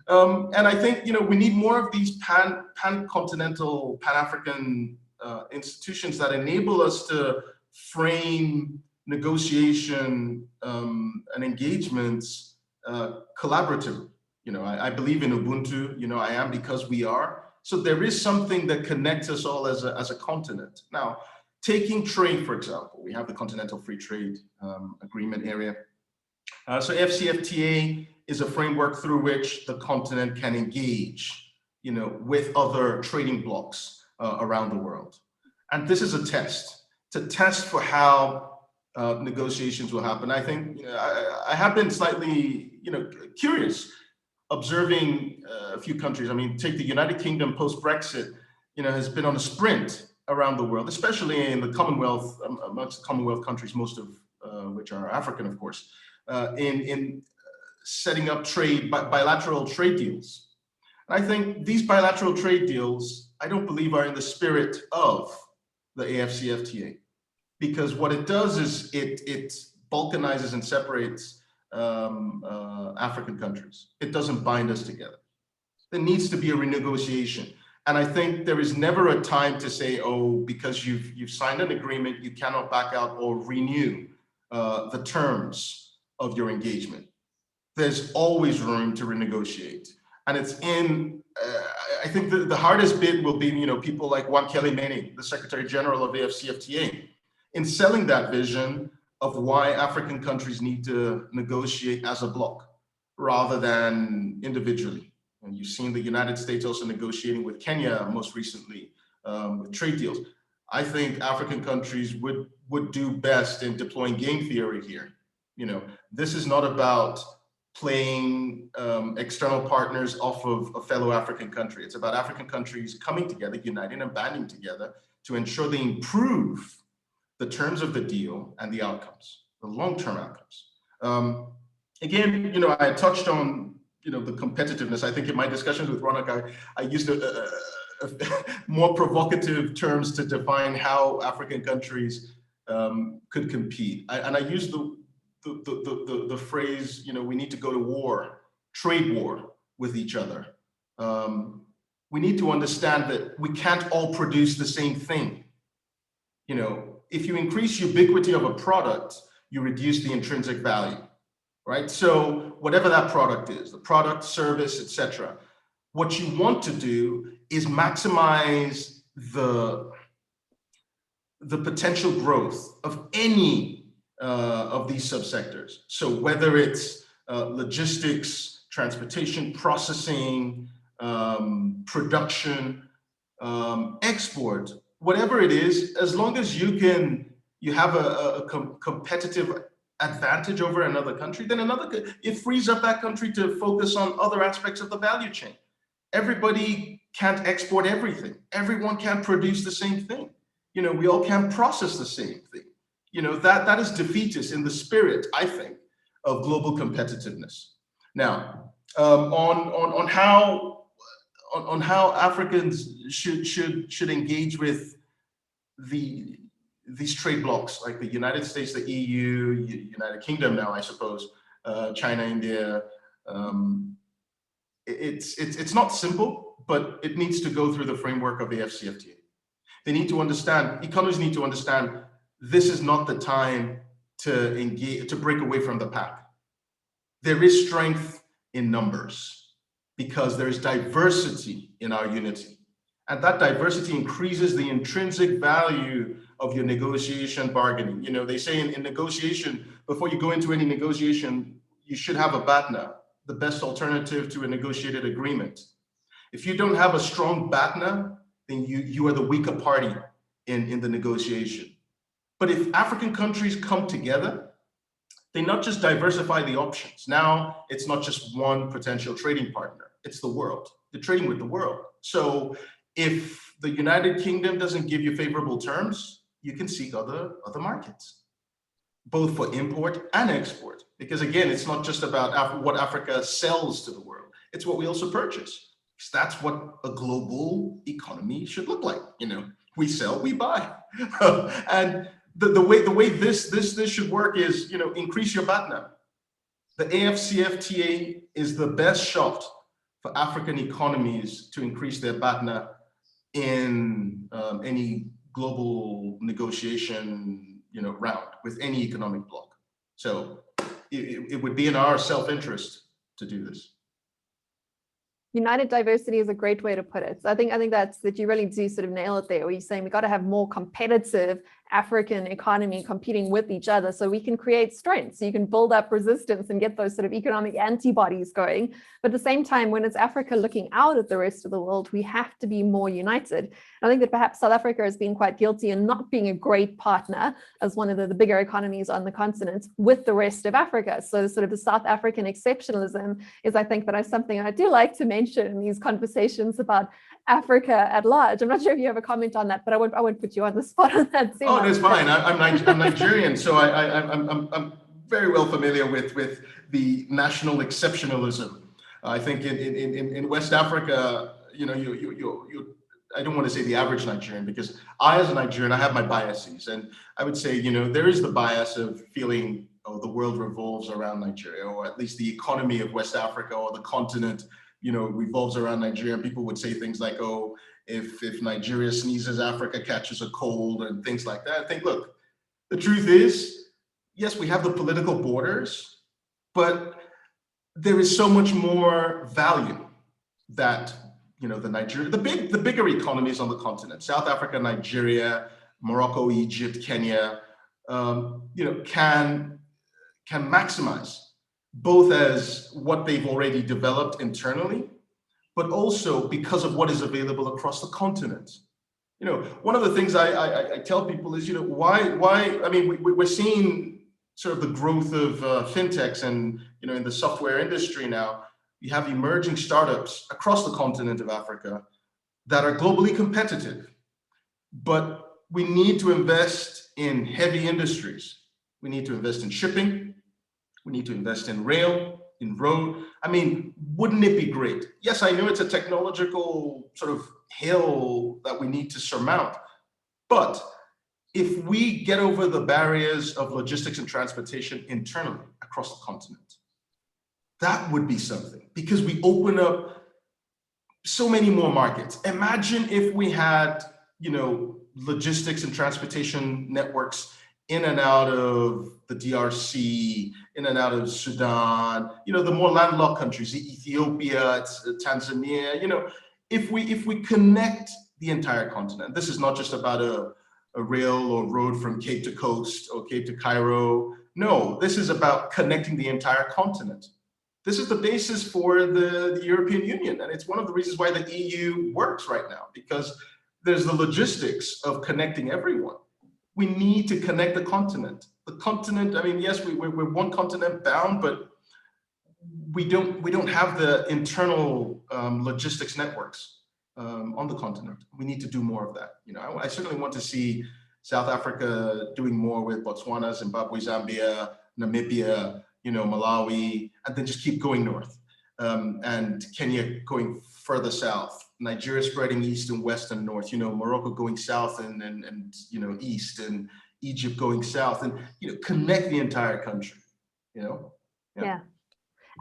And I think, we need more of these pan-continental, pan-African institutions that enable us to frame negotiation and engagements collaboratively. I believe in Ubuntu, I am because we are. So there is something that connects us all as a continent. Now, taking trade, for example, we have the Continental Free Trade Agreement area. So AfCFTA is a framework through which the continent can engage, with other trading blocs around the world. And this is a test, to test for how negotiations will happen. I think, I have been slightly, curious, observing a few countries. I mean, take the United Kingdom post-Brexit, has been on a sprint around the world, especially in the Commonwealth, amongst Commonwealth countries, most of which are African, of course, in setting up bilateral trade deals. And I think these bilateral trade deals, I don't believe are in the spirit of the AfCFTA, because what it does is it balkanizes and separates African countries. It doesn't bind us together. There needs to be a renegotiation. And I think there is never a time to say, oh, because you've signed an agreement, you cannot back out or renew the terms of your engagement. There's always room to renegotiate. And it's I think the hardest bit will be, people like Wamkele Mene, the Secretary General of the AfCFTA, in selling that vision of why African countries need to negotiate as a bloc rather than individually. And you've seen the United States also negotiating with Kenya most recently with trade deals. I think African countries would do best in deploying game theory here This is not about playing external partners off of a fellow African country. It's about African countries coming together, uniting and banding together to ensure they improve the terms of the deal and the outcomes, the long-term outcomes. Again, I touched on, the competitiveness. I think in my discussions with Ronak, I used more provocative terms to define how African countries could compete. And I used the phrase, we need to go to war, trade war with each other. We need to understand that we can't all produce the same thing. If you increase ubiquity of a product, you reduce the intrinsic value, right? So whatever that product is, the product, service, etc., what you want to do is maximize the potential growth of any of these subsectors. So whether it's logistics, transportation, processing, production, export, whatever it is, as long as you have a competitive advantage over another country, then it frees up that country to focus on other aspects of the value chain. Everybody can't export everything. Everyone can't produce the same thing. We all can't process the same thing. That is defeatist in the spirit, I think, of global competitiveness. Now, on how Africans should engage with these trade blocs like the United States, the EU, United Kingdom now, I suppose, China, India. It's not simple, but it needs to go through the framework of the AfCFTA. They need to understand, economists need to understand, this is not the time to engage, to break away from the pack. There is strength in numbers because there is diversity in our unity. And that diversity increases the intrinsic value of your negotiation bargaining. They say in negotiation, before you go into any negotiation, you should have a BATNA, the best alternative to a negotiated agreement. If you don't have a strong BATNA, then you are the weaker party in the negotiation. But if African countries come together, they not just diversify the options. Now, it's not just one potential trading partner, it's the world. They're trading with the world. So if the United Kingdom doesn't give you favorable terms, you can seek other markets, both for import and export. Because again, it's not just about what Africa sells to the world, it's what we also purchase. Because that's what a global economy should look like. We sell, we buy. And the way this should work is, increase your BATNA. The AfCFTA is the best shot for African economies to increase their BATNA in any global negotiation, round with any economic bloc. So it would be in our self-interest to do this. United diversity is a great way to put it. So I think that you really do sort of nail it there, where you're saying we got to have more competitive African economy competing with each other so we can create strength, so you can build up resistance and get those sort of economic antibodies going. But at the same time, when it's Africa looking out at the rest of the world, we have to be more united. And I think that perhaps South Africa has been quite guilty in not being a great partner as one of the bigger economies on the continent with the rest of Africa. So sort of the South African exceptionalism is, I think, that is something I do like to mention in these conversations about Africa at large. I'm not sure if you have a comment on that, but I won't put you on the spot on that too. Oh, that's fine. I'm Nigerian, so I'm very well familiar with the national exceptionalism. I think in West Africa, I don't want to say the average Nigerian, because I, as a Nigerian, I have my biases, and I would say, there is the bias of feeling, oh, the world revolves around Nigeria, or at least the economy of West Africa or the continent revolves around Nigeria. And people would say things like, oh, if Nigeria sneezes, Africa catches a cold, and things like that. I think, look, the truth is, yes, we have the political borders, but there is so much more value that, the bigger economies on the continent, South Africa, Nigeria, Morocco, Egypt, Kenya, can maximize, both as what they've already developed internally, but also because of what is available across the continent. One of the things I tell people is, why, I mean, we're seeing sort of the growth of fintechs and, in the software industry now, you have emerging startups across the continent of Africa that are globally competitive. But we need to invest in heavy industries. We need to invest in shipping. We need to invest in rail, in road. I mean, wouldn't it be great? Yes, I know it's a technological sort of hill that we need to surmount, but if we get over the barriers of logistics and transportation internally across the continent, that would be something, because we open up so many more markets. Imagine if we had, logistics and transportation networks in and out of the DRC, in and out of Sudan, the more landlocked countries, Ethiopia, Tanzania, if we connect the entire continent. This is not just about a rail or road from Cape to coast or Cape to Cairo. No, this is about connecting the entire continent. This is the basis for the European Union. And it's one of the reasons why the EU works right now, because there's the logistics of connecting everyone. We need to connect the continent. The continent, I mean, yes, we're one continent bound, but we don't have the internal logistics networks on the continent. We need to do more of that. I certainly want to see South Africa doing more with Botswana, Zimbabwe, Zambia, Namibia, Malawi, and then just keep going north. And Kenya going further south, Nigeria spreading east and west and north, Morocco going south and east, and Egypt going south, and connect the entire country. Yeah.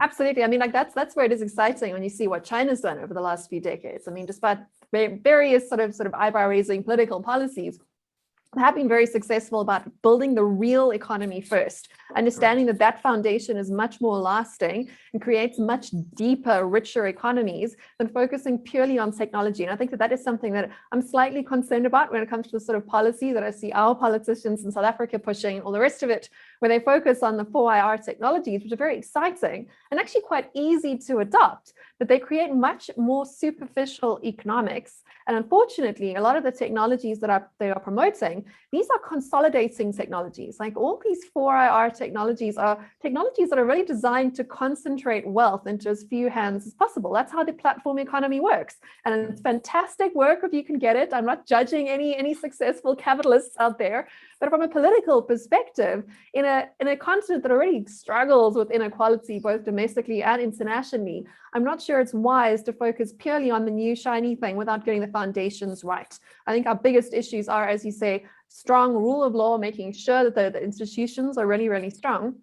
Absolutely. I mean, that's where it is exciting when you see what China's done over the last few decades. I mean, despite various sort of eyebrow-raising political policies, have been very successful about building the real economy first, understanding that foundation is much more lasting and creates much deeper, richer economies than focusing purely on technology. And I think that is something that I'm slightly concerned about when it comes to the sort of policy that I see our politicians in South Africa pushing and all the rest of it, where they focus on the 4IR technologies, which are very exciting and actually quite easy to adopt, but they create much more superficial economics. And unfortunately, a lot of the technologies that they are promoting, these are consolidating technologies. Like all these 4IR technologies are technologies that are really designed to concentrate wealth into as few hands as possible. That's how the platform economy works. And it's fantastic work if you can get it. I'm not judging any successful capitalists out there. But from a political perspective, in a continent that already struggles with inequality, both domestically and internationally, I'm not sure it's wise to focus purely on the new shiny thing without getting the foundations right. I think our biggest issues are, as you say, strong rule of law, making sure that the institutions are really, really strong.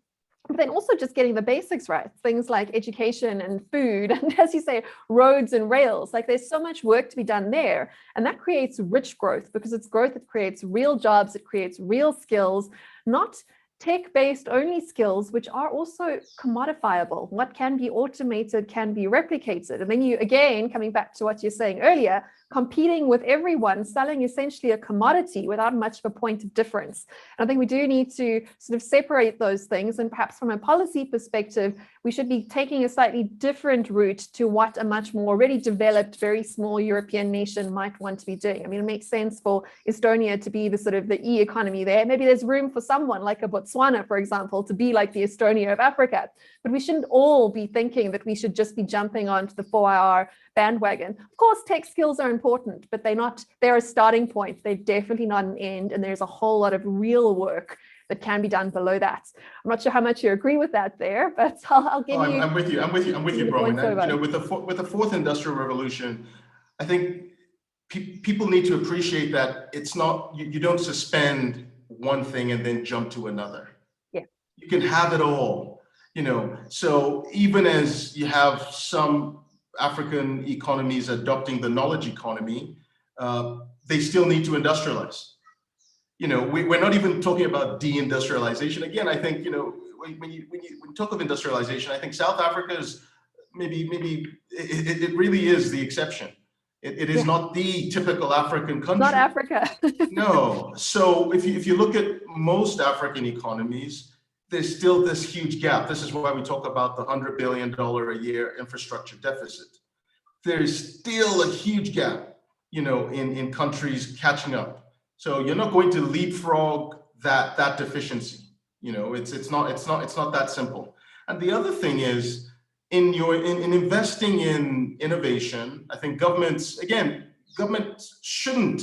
But then also just getting the basics right, things like education and food, and as you say, roads and rails. Like there's so much work to be done there. And that creates rich growth, because it's growth that creates real jobs, it creates real skills, not tech-based only skills, which are also commodifiable. What can be automated can be replicated. And then you, again, coming back to what you're saying earlier, competing with everyone, selling essentially a commodity without much of a point of difference. And I think we do need to sort of separate those things. And perhaps from a policy perspective, we should be taking a slightly different route to what a much more already developed, very small European nation might want to be doing. I mean, it makes sense for Estonia to be the sort of the e-economy there. Maybe there's room for someone like a Botswana, for example, to be like the Estonia of Africa. But we shouldn't all be thinking that we should just be jumping onto the 4IR bandwagon. Of course, tech skills are important, but they're a starting point. They're definitely not an end. And there's a whole lot of real work that can be done below that. I'm not sure how much you agree with that there, but I'll give you. I'm with you, Bronwyn. With the fourth industrial revolution, I think people need to appreciate that it's not, you don't suspend one thing and then jump to another. Yeah. You can have it all, so even as you have some African economies adopting the knowledge economy, they still need to industrialize. We're not even talking about deindustrialization. Again, I think, when you talk of industrialization, I think South Africa is maybe it really is the exception. It is not the typical African country. Not Africa. No. So if you look at most African economies, there's still this huge gap. This is why we talk about the $100 billion a year infrastructure deficit. There's still a huge gap, in countries catching up. So you're not going to leapfrog that deficiency. You know, it's not that simple. And the other thing is, in investing in innovation, I think government shouldn't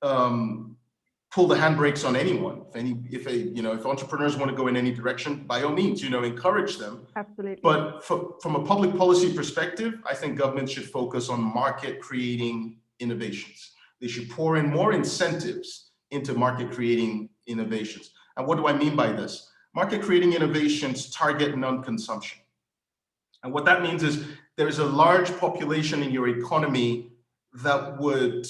pull the handbrakes on anyone. If entrepreneurs want to go in any direction, by all means, encourage them. Absolutely. But from a public policy perspective, I think government should focus on market creating innovations. They should pour in more incentives into market creating innovations. And what do I mean by this? Market creating innovations target non-consumption. And what that means is there is a large population in your economy that would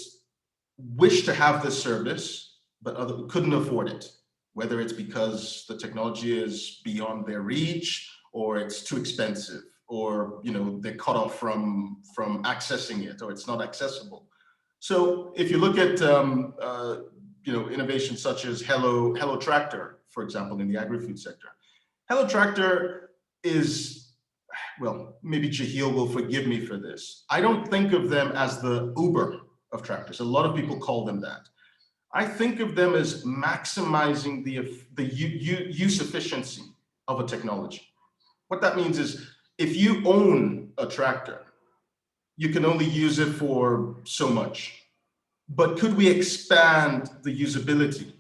wish to have this service, but couldn't afford it, whether it's because the technology is beyond their reach, or it's too expensive, or they're cut off from accessing it, or it's not accessible. So if you look at innovations such as Hello Tractor, for example, in the agri-food sector, Hello Tractor is, well, maybe Jahil will forgive me for this, I don't think of them as the Uber of tractors. A lot of people call them that. I think of them as maximizing the use efficiency of a technology. What that means is, if you own a tractor, you can only use it for so much. But could we expand the usability?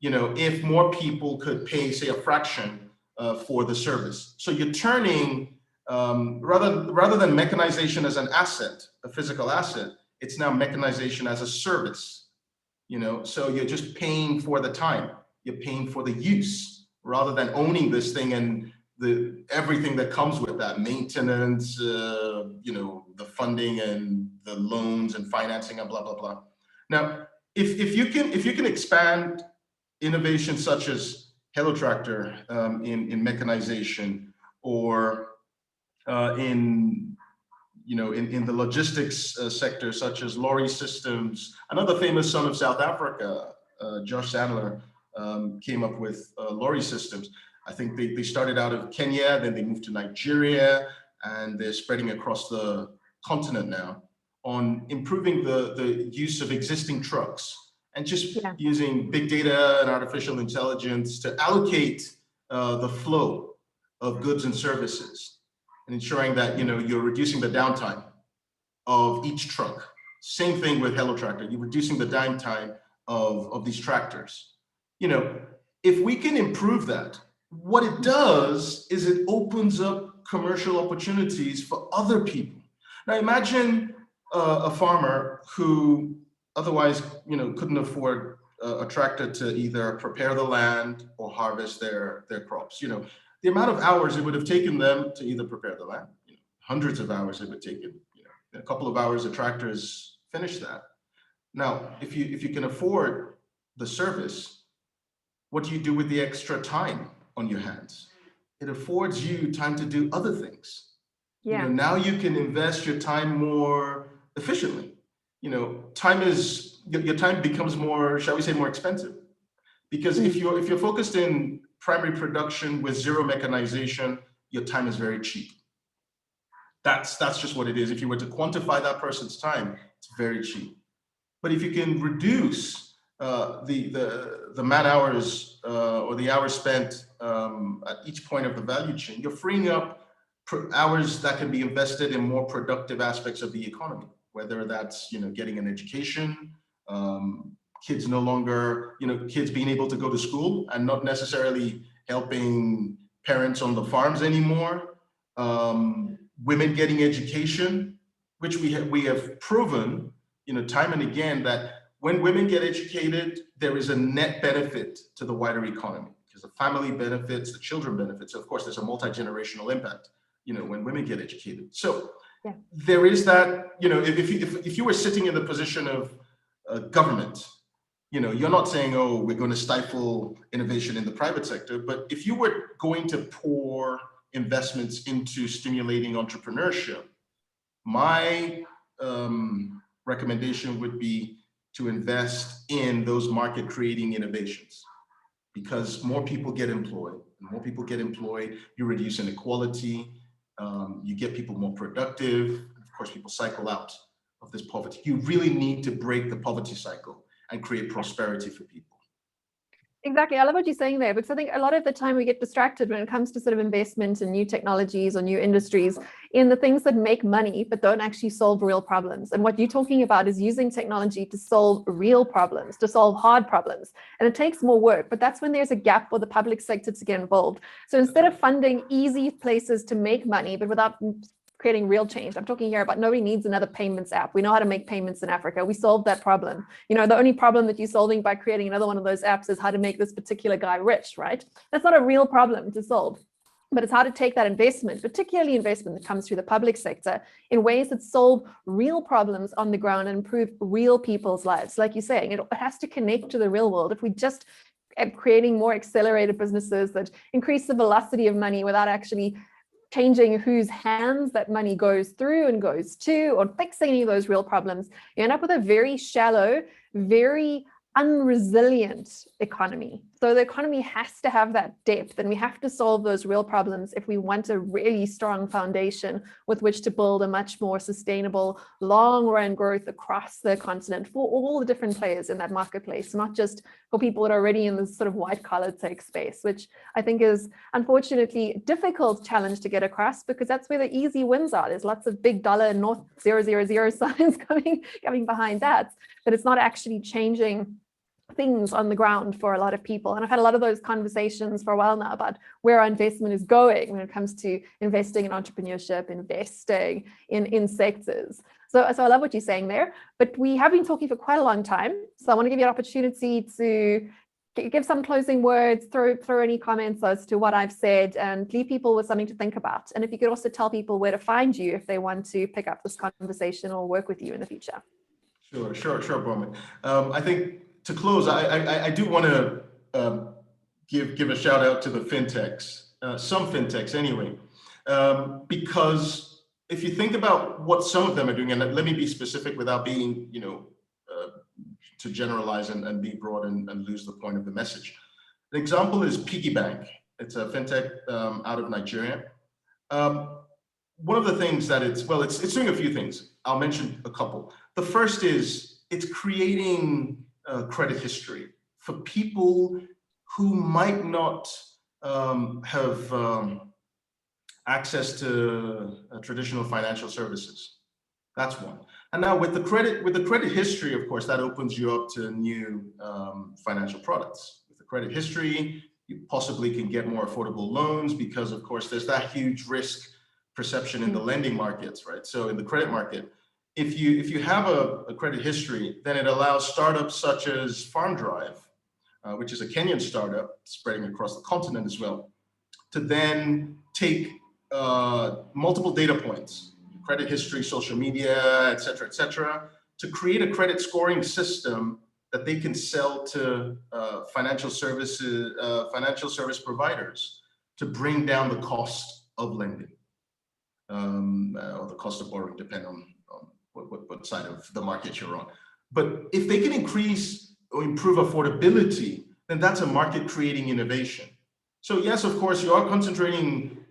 If more people could pay, say, a fraction for the service. So you're turning, rather than mechanization as an asset, a physical asset, it's now mechanization as a service. So you're just paying for the time, you're paying for the use, rather than owning this thing and everything that comes with that, maintenance, the funding and the loans and financing and blah, blah, blah. Now, if you can expand innovation such as Hello Tractor in mechanization, or in the logistics sector, such as lorry systems. Another famous son of South Africa, Josh Sandler, came up with lorry systems. I think they started out of Kenya, then they moved to Nigeria, and they're spreading across the continent now on improving the use of existing trucks, and just using big data and artificial intelligence to allocate the flow of goods and services, and ensuring that you're reducing the downtime of each truck. Same thing with Hello Tractor. You're reducing the downtime of these tractors. If we can improve that, what it does is it opens up commercial opportunities for other people. Now imagine a farmer who otherwise couldn't afford a tractor to either prepare the land or harvest their crops. The amount of hours it would have taken them to either prepare the land, hundreds of hours it would take it. A couple of hours the tractors finish that. Now, if you can afford the service, what do you do with the extra time on your hands? It affords you time to do other things. Now you can invest your time more efficiently. Your time becomes more, shall we say, more expensive, because if you're focused in primary production with zero mechanization, your time is very cheap. That's just what it is. If you were to quantify that person's time, it's very cheap. But if you can reduce the man hours or the hours spent at each point of the value chain, you're freeing up hours that can be invested in more productive aspects of the economy, whether that's getting an education, kids kids being able to go to school and not necessarily helping parents on the farms anymore, women getting education, which we have proven time and again that when women get educated, there is a net benefit to the wider economy, because the family benefits, the children benefits. Of course, there's a multi-generational impact when women get educated. So there is that. If you were sitting in the position of government, you're not saying, oh, we're going to stifle innovation in the private sector, but if you were going to pour investments into stimulating entrepreneurship, my recommendation would be to invest in those market creating innovations, because more people get employed. And more people get employed, you reduce inequality, you get people more productive, and of course people cycle out of this poverty. You really need to break the poverty cycle and create prosperity for people. Exactly. I love what you're saying there, because I think a lot of the time we get distracted when it comes to sort of investment in new technologies or new industries in the things that make money, but don't actually solve real problems. And what you're talking about is using technology to solve real problems, to solve hard problems. And it takes more work, but that's when there's a gap for the public sector to get involved. So instead of funding easy places to make money, but without creating real change. I'm talking here about nobody needs another payments app. We know how to make payments in Africa. We solved that problem. You know, the only problem that you're solving by creating another one of those apps is how to make this particular guy rich, right? That's not a real problem to solve. But it's how to take that investment, particularly investment that comes through the public sector, in ways that solve real problems on the ground and improve real people's lives. Like you're saying, it has to connect to the real world. If we just creating more accelerated businesses that increase the velocity of money without actually changing whose hands that money goes through and goes to, or fixing any of those real problems, you end up with a very shallow, very unresilient economy. So the economy has to have that depth, and we have to solve those real problems if we want a really strong foundation with which to build a much more sustainable long-run growth across the continent for all the different players in that marketplace, not just for people that are already in this sort of white-collar tech space, which I think is unfortunately a difficult challenge to get across, because that's where the easy wins are. There's lots of big dollar North 000 signs coming behind that, but it's not actually changing things on the ground for a lot of people. And I've had a lot of those conversations for a while now about where our investment is going when it comes to investing in entrepreneurship, investing in sectors. So I love what you're saying there, but we have been talking for quite a long time. So I want to give you an opportunity to give some closing words, throw any comments as to what I've said, and leave people with something to think about. And if you could also tell people where to find you if they want to pick up this conversation or work with you in the future. Sure, Bronwyn. I think to close, I do want to give a shout out to the fintechs, some fintechs anyway, because if you think about what some of them are doing, and let me be specific without being, to generalize and be broad and lose the point of the message. The example is Piggy Bank. It's a fintech out of Nigeria. One of the things that it's doing a few things. I'll mention a couple. The first is it's creating credit history for people who might not have access to traditional financial services. That's one. And now with the credit history, of course, that opens you up to new financial products. With the credit history, you possibly can get more affordable loans because, of course, there's that huge risk perception in the lending markets, right? So in the credit market, if you have a credit history, then it allows startups such as Farm Drive, which is a Kenyan startup spreading across the continent as well, to then take multiple data points, credit history, social media, et cetera, to create a credit scoring system that they can sell to financial service providers to bring down the cost of lending, or the cost of borrowing, depending on what side of the market you're on. But if they can increase or improve affordability, then that's a market creating innovation. So yes, of course, you are concentrating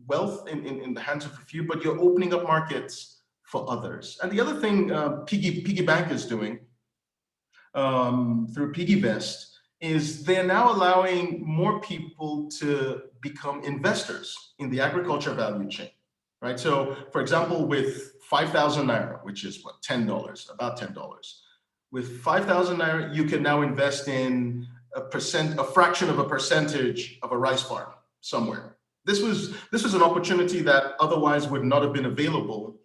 wealth in the hands of a few, but you're opening up markets for others. And the other thing Piggy Bank is doing through PiggyVest is they're now allowing more people to become investors in the agriculture value chain, right? So for example, with 5,000 Naira, which is what, $10, about $10. With 5,000 Naira, you can now invest in a fraction of a percentage of a rice farm somewhere. This was an opportunity that otherwise would not have been available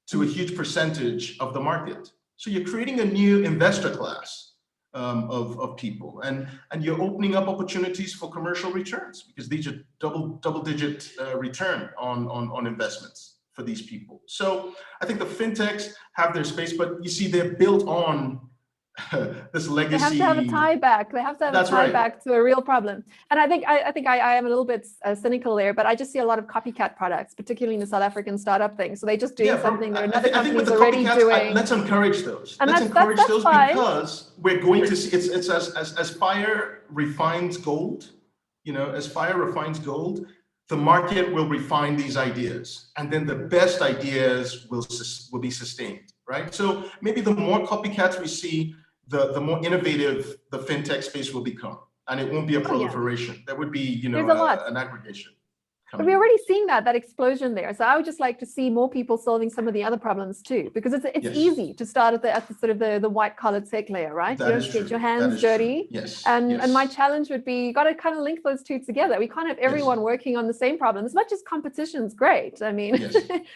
to a huge percentage of the market. So you're creating a new investor class of people, and you're opening up opportunities for commercial returns, because these are double-digit return on investments for these people. So I think the fintechs have their space, but you see they're built on this legacy. They have to have a tie back. They have to have a tie back to a real problem. And I think I am a little bit cynical there, but I just see a lot of copycat products, particularly in the South African startup thing. So they just do something that another company is already doing. Let's encourage those. And let's encourage those fine. Because we're going to see it's as fire refines gold. As fire refines gold, the market will refine these ideas, and then the best ideas will be sustained, right? So maybe the more copycats we see, the more innovative the fintech space will become, and it won't be a proliferation. There would be, you know, an aggregation. But we're already seeing that explosion there. So I would just like to see more people solving some of the other problems too, because it's easy to start at the sort of the white collar tech layer, right? That you have to get your hands dirty. Yes. And my challenge would be, you got to kind of link those two together. We can't have everyone working on the same problem. As much as competition's great, I mean,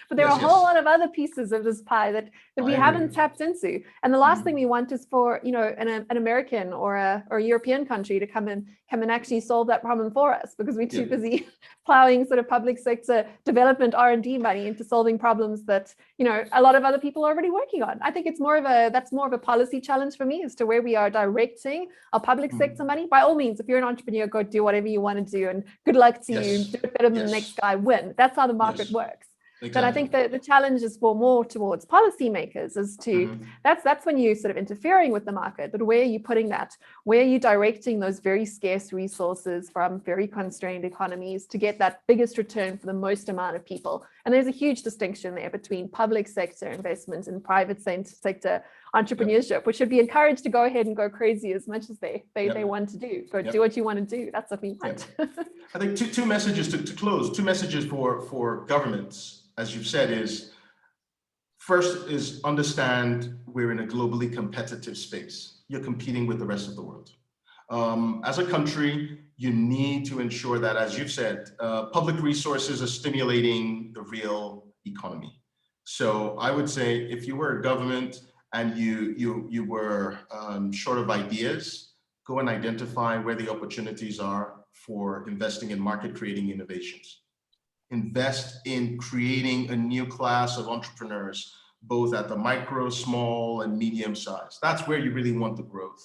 but there are a whole lot of other pieces of this pie that we haven't tapped into. And the last thing we want is for, you know, an American or a European country to come and actually solve that problem for us, because we're too busy plowing sort of public sector development R&D money into solving problems that, you know, a lot of other people are already working on. I think it's that's more of a policy challenge for me as to where we are directing our public sector money. By all means, if you're an entrepreneur, go do whatever you want to do, and good luck to you. Do it better than the next guy, win. That's how the market works. Exactly. But I think that the challenge is more towards policymakers as to that's when you're sort of interfering with the market. But where are you putting that? Where are you directing those very scarce resources from very constrained economies to get that biggest return for the most amount of people? And there's a huge distinction there between public sector investment and private sector entrepreneurship, which should be encouraged to go ahead and go crazy as much as they want to do. Go do what you want to do. That's what we want. I think two messages to close. Two messages for governments, as you've said, is first is understand we're in a globally competitive space. You're competing with the rest of the world. As a country, you need to ensure that, as you've said, public resources are stimulating the real economy. So I would say if you were a government and you were short of ideas, go and identify where the opportunities are for investing in market creating innovations. Invest in creating a new class of entrepreneurs, both at the micro, small, and medium size. That's where you really want the growth.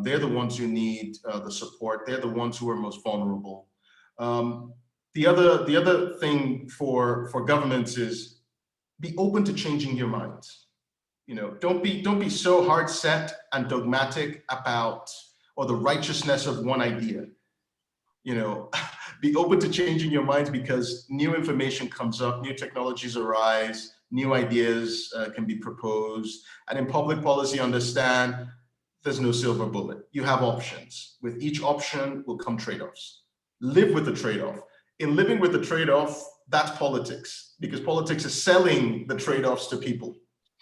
They're the ones who need the support. They're the ones who are most vulnerable. The other thing for governments is be open to changing your minds. You know, don't be so hard set and dogmatic about or the righteousness of one idea. You know, be open to changing your minds, because new information comes up, new technologies arise, new ideas can be proposed. And in public policy, understand there's no silver bullet. You have options. With each option will come trade-offs. Live with the trade-off. In living with the trade-off, that's politics, because politics is selling the trade-offs to people.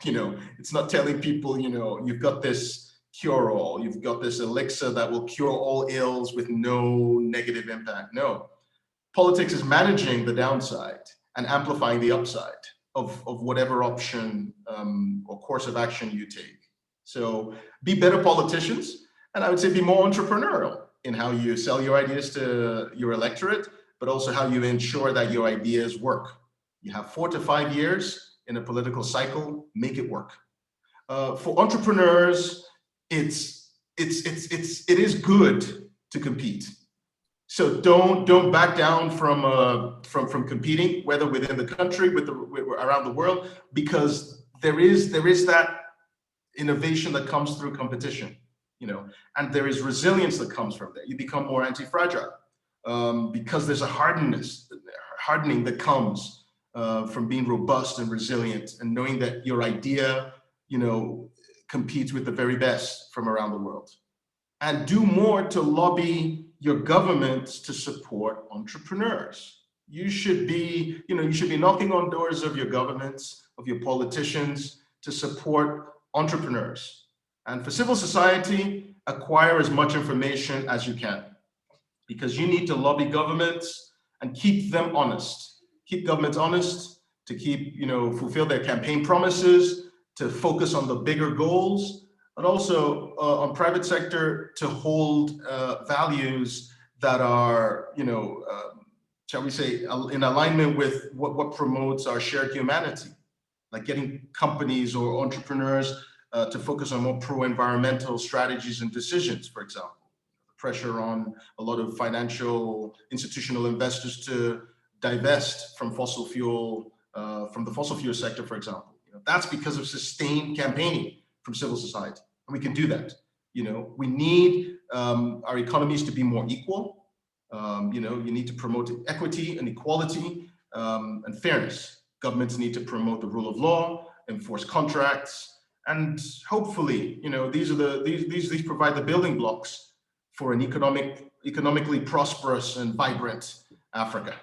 You know, it's not telling people, you know, you've got this cure-all, you've got this elixir that will cure all ills with no negative impact. No, politics is managing the downside and amplifying the upside of whatever option or course of action you take. So be better politicians, and I would say be more entrepreneurial in how you sell your ideas to your electorate, but also how you ensure that your ideas work. You have 4 to 5 years in a political cycle, make it work. For entrepreneurs, it is good to compete. So don't back down from competing, whether within the country, around the world, because there is that innovation that comes through competition, you know, and there is resilience that comes from there. You become more anti-fragile because there's a hardening that comes from being robust and resilient and knowing that your idea, you know, competes with the very best from around the world. And do more to lobby your governments to support entrepreneurs. You should be knocking on doors of your governments, of your politicians, to support entrepreneurs. And for civil society, acquire as much information as you can, because you need to lobby governments and keep them honest. Keep governments honest to keep, you know, fulfill their campaign promises, to focus on the bigger goals, and also on private sector to hold values that are, you know, shall we say, in alignment with what promotes our shared humanity, like getting companies or entrepreneurs to focus on more pro-environmental strategies and decisions, for example. Pressure on a lot of financial institutional investors to divest from fossil fuel, from the fossil fuel sector, for example. That's because of sustained campaigning from civil society, and we can do that. You know, we need our economies to be more equal. You know, you need to promote equity and equality and fairness. Governments need to promote the rule of law, enforce contracts, And hopefully, these provide the building blocks for an economically prosperous and vibrant Africa.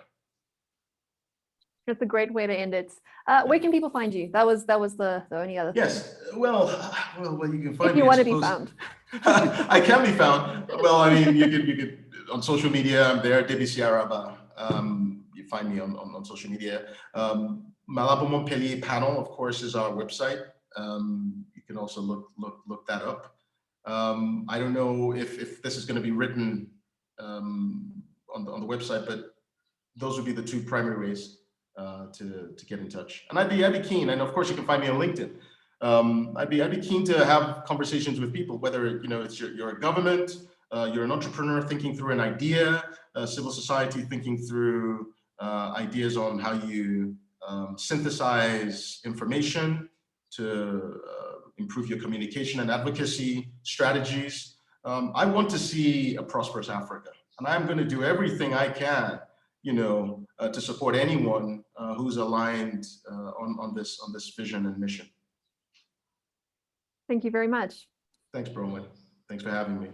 That's a great way to end it. Where can people find you? That was the only other thing. Yes, well, you can find if you me, want to be found. I can be found. Well, I mean, you could on social media. I'm there, Debisi Araba. You find me on social media. Malabo Montpellier panel, of course, is our website. You can also look that up. I don't know if this is going to be written on the website, but those would be the two primary ways to get in touch. And I'd be keen. And of course, you can find me on LinkedIn. I'd be keen to have conversations with people, whether it's you're a government, you're an entrepreneur thinking through an idea, civil society thinking through ideas on how you synthesize information to improve your communication and advocacy strategies. I want to see a prosperous Africa, and I'm going to do everything I can, to support anyone who's aligned on this vision and mission. Thank you very much. Thanks, Bronwyn. Thanks for having me.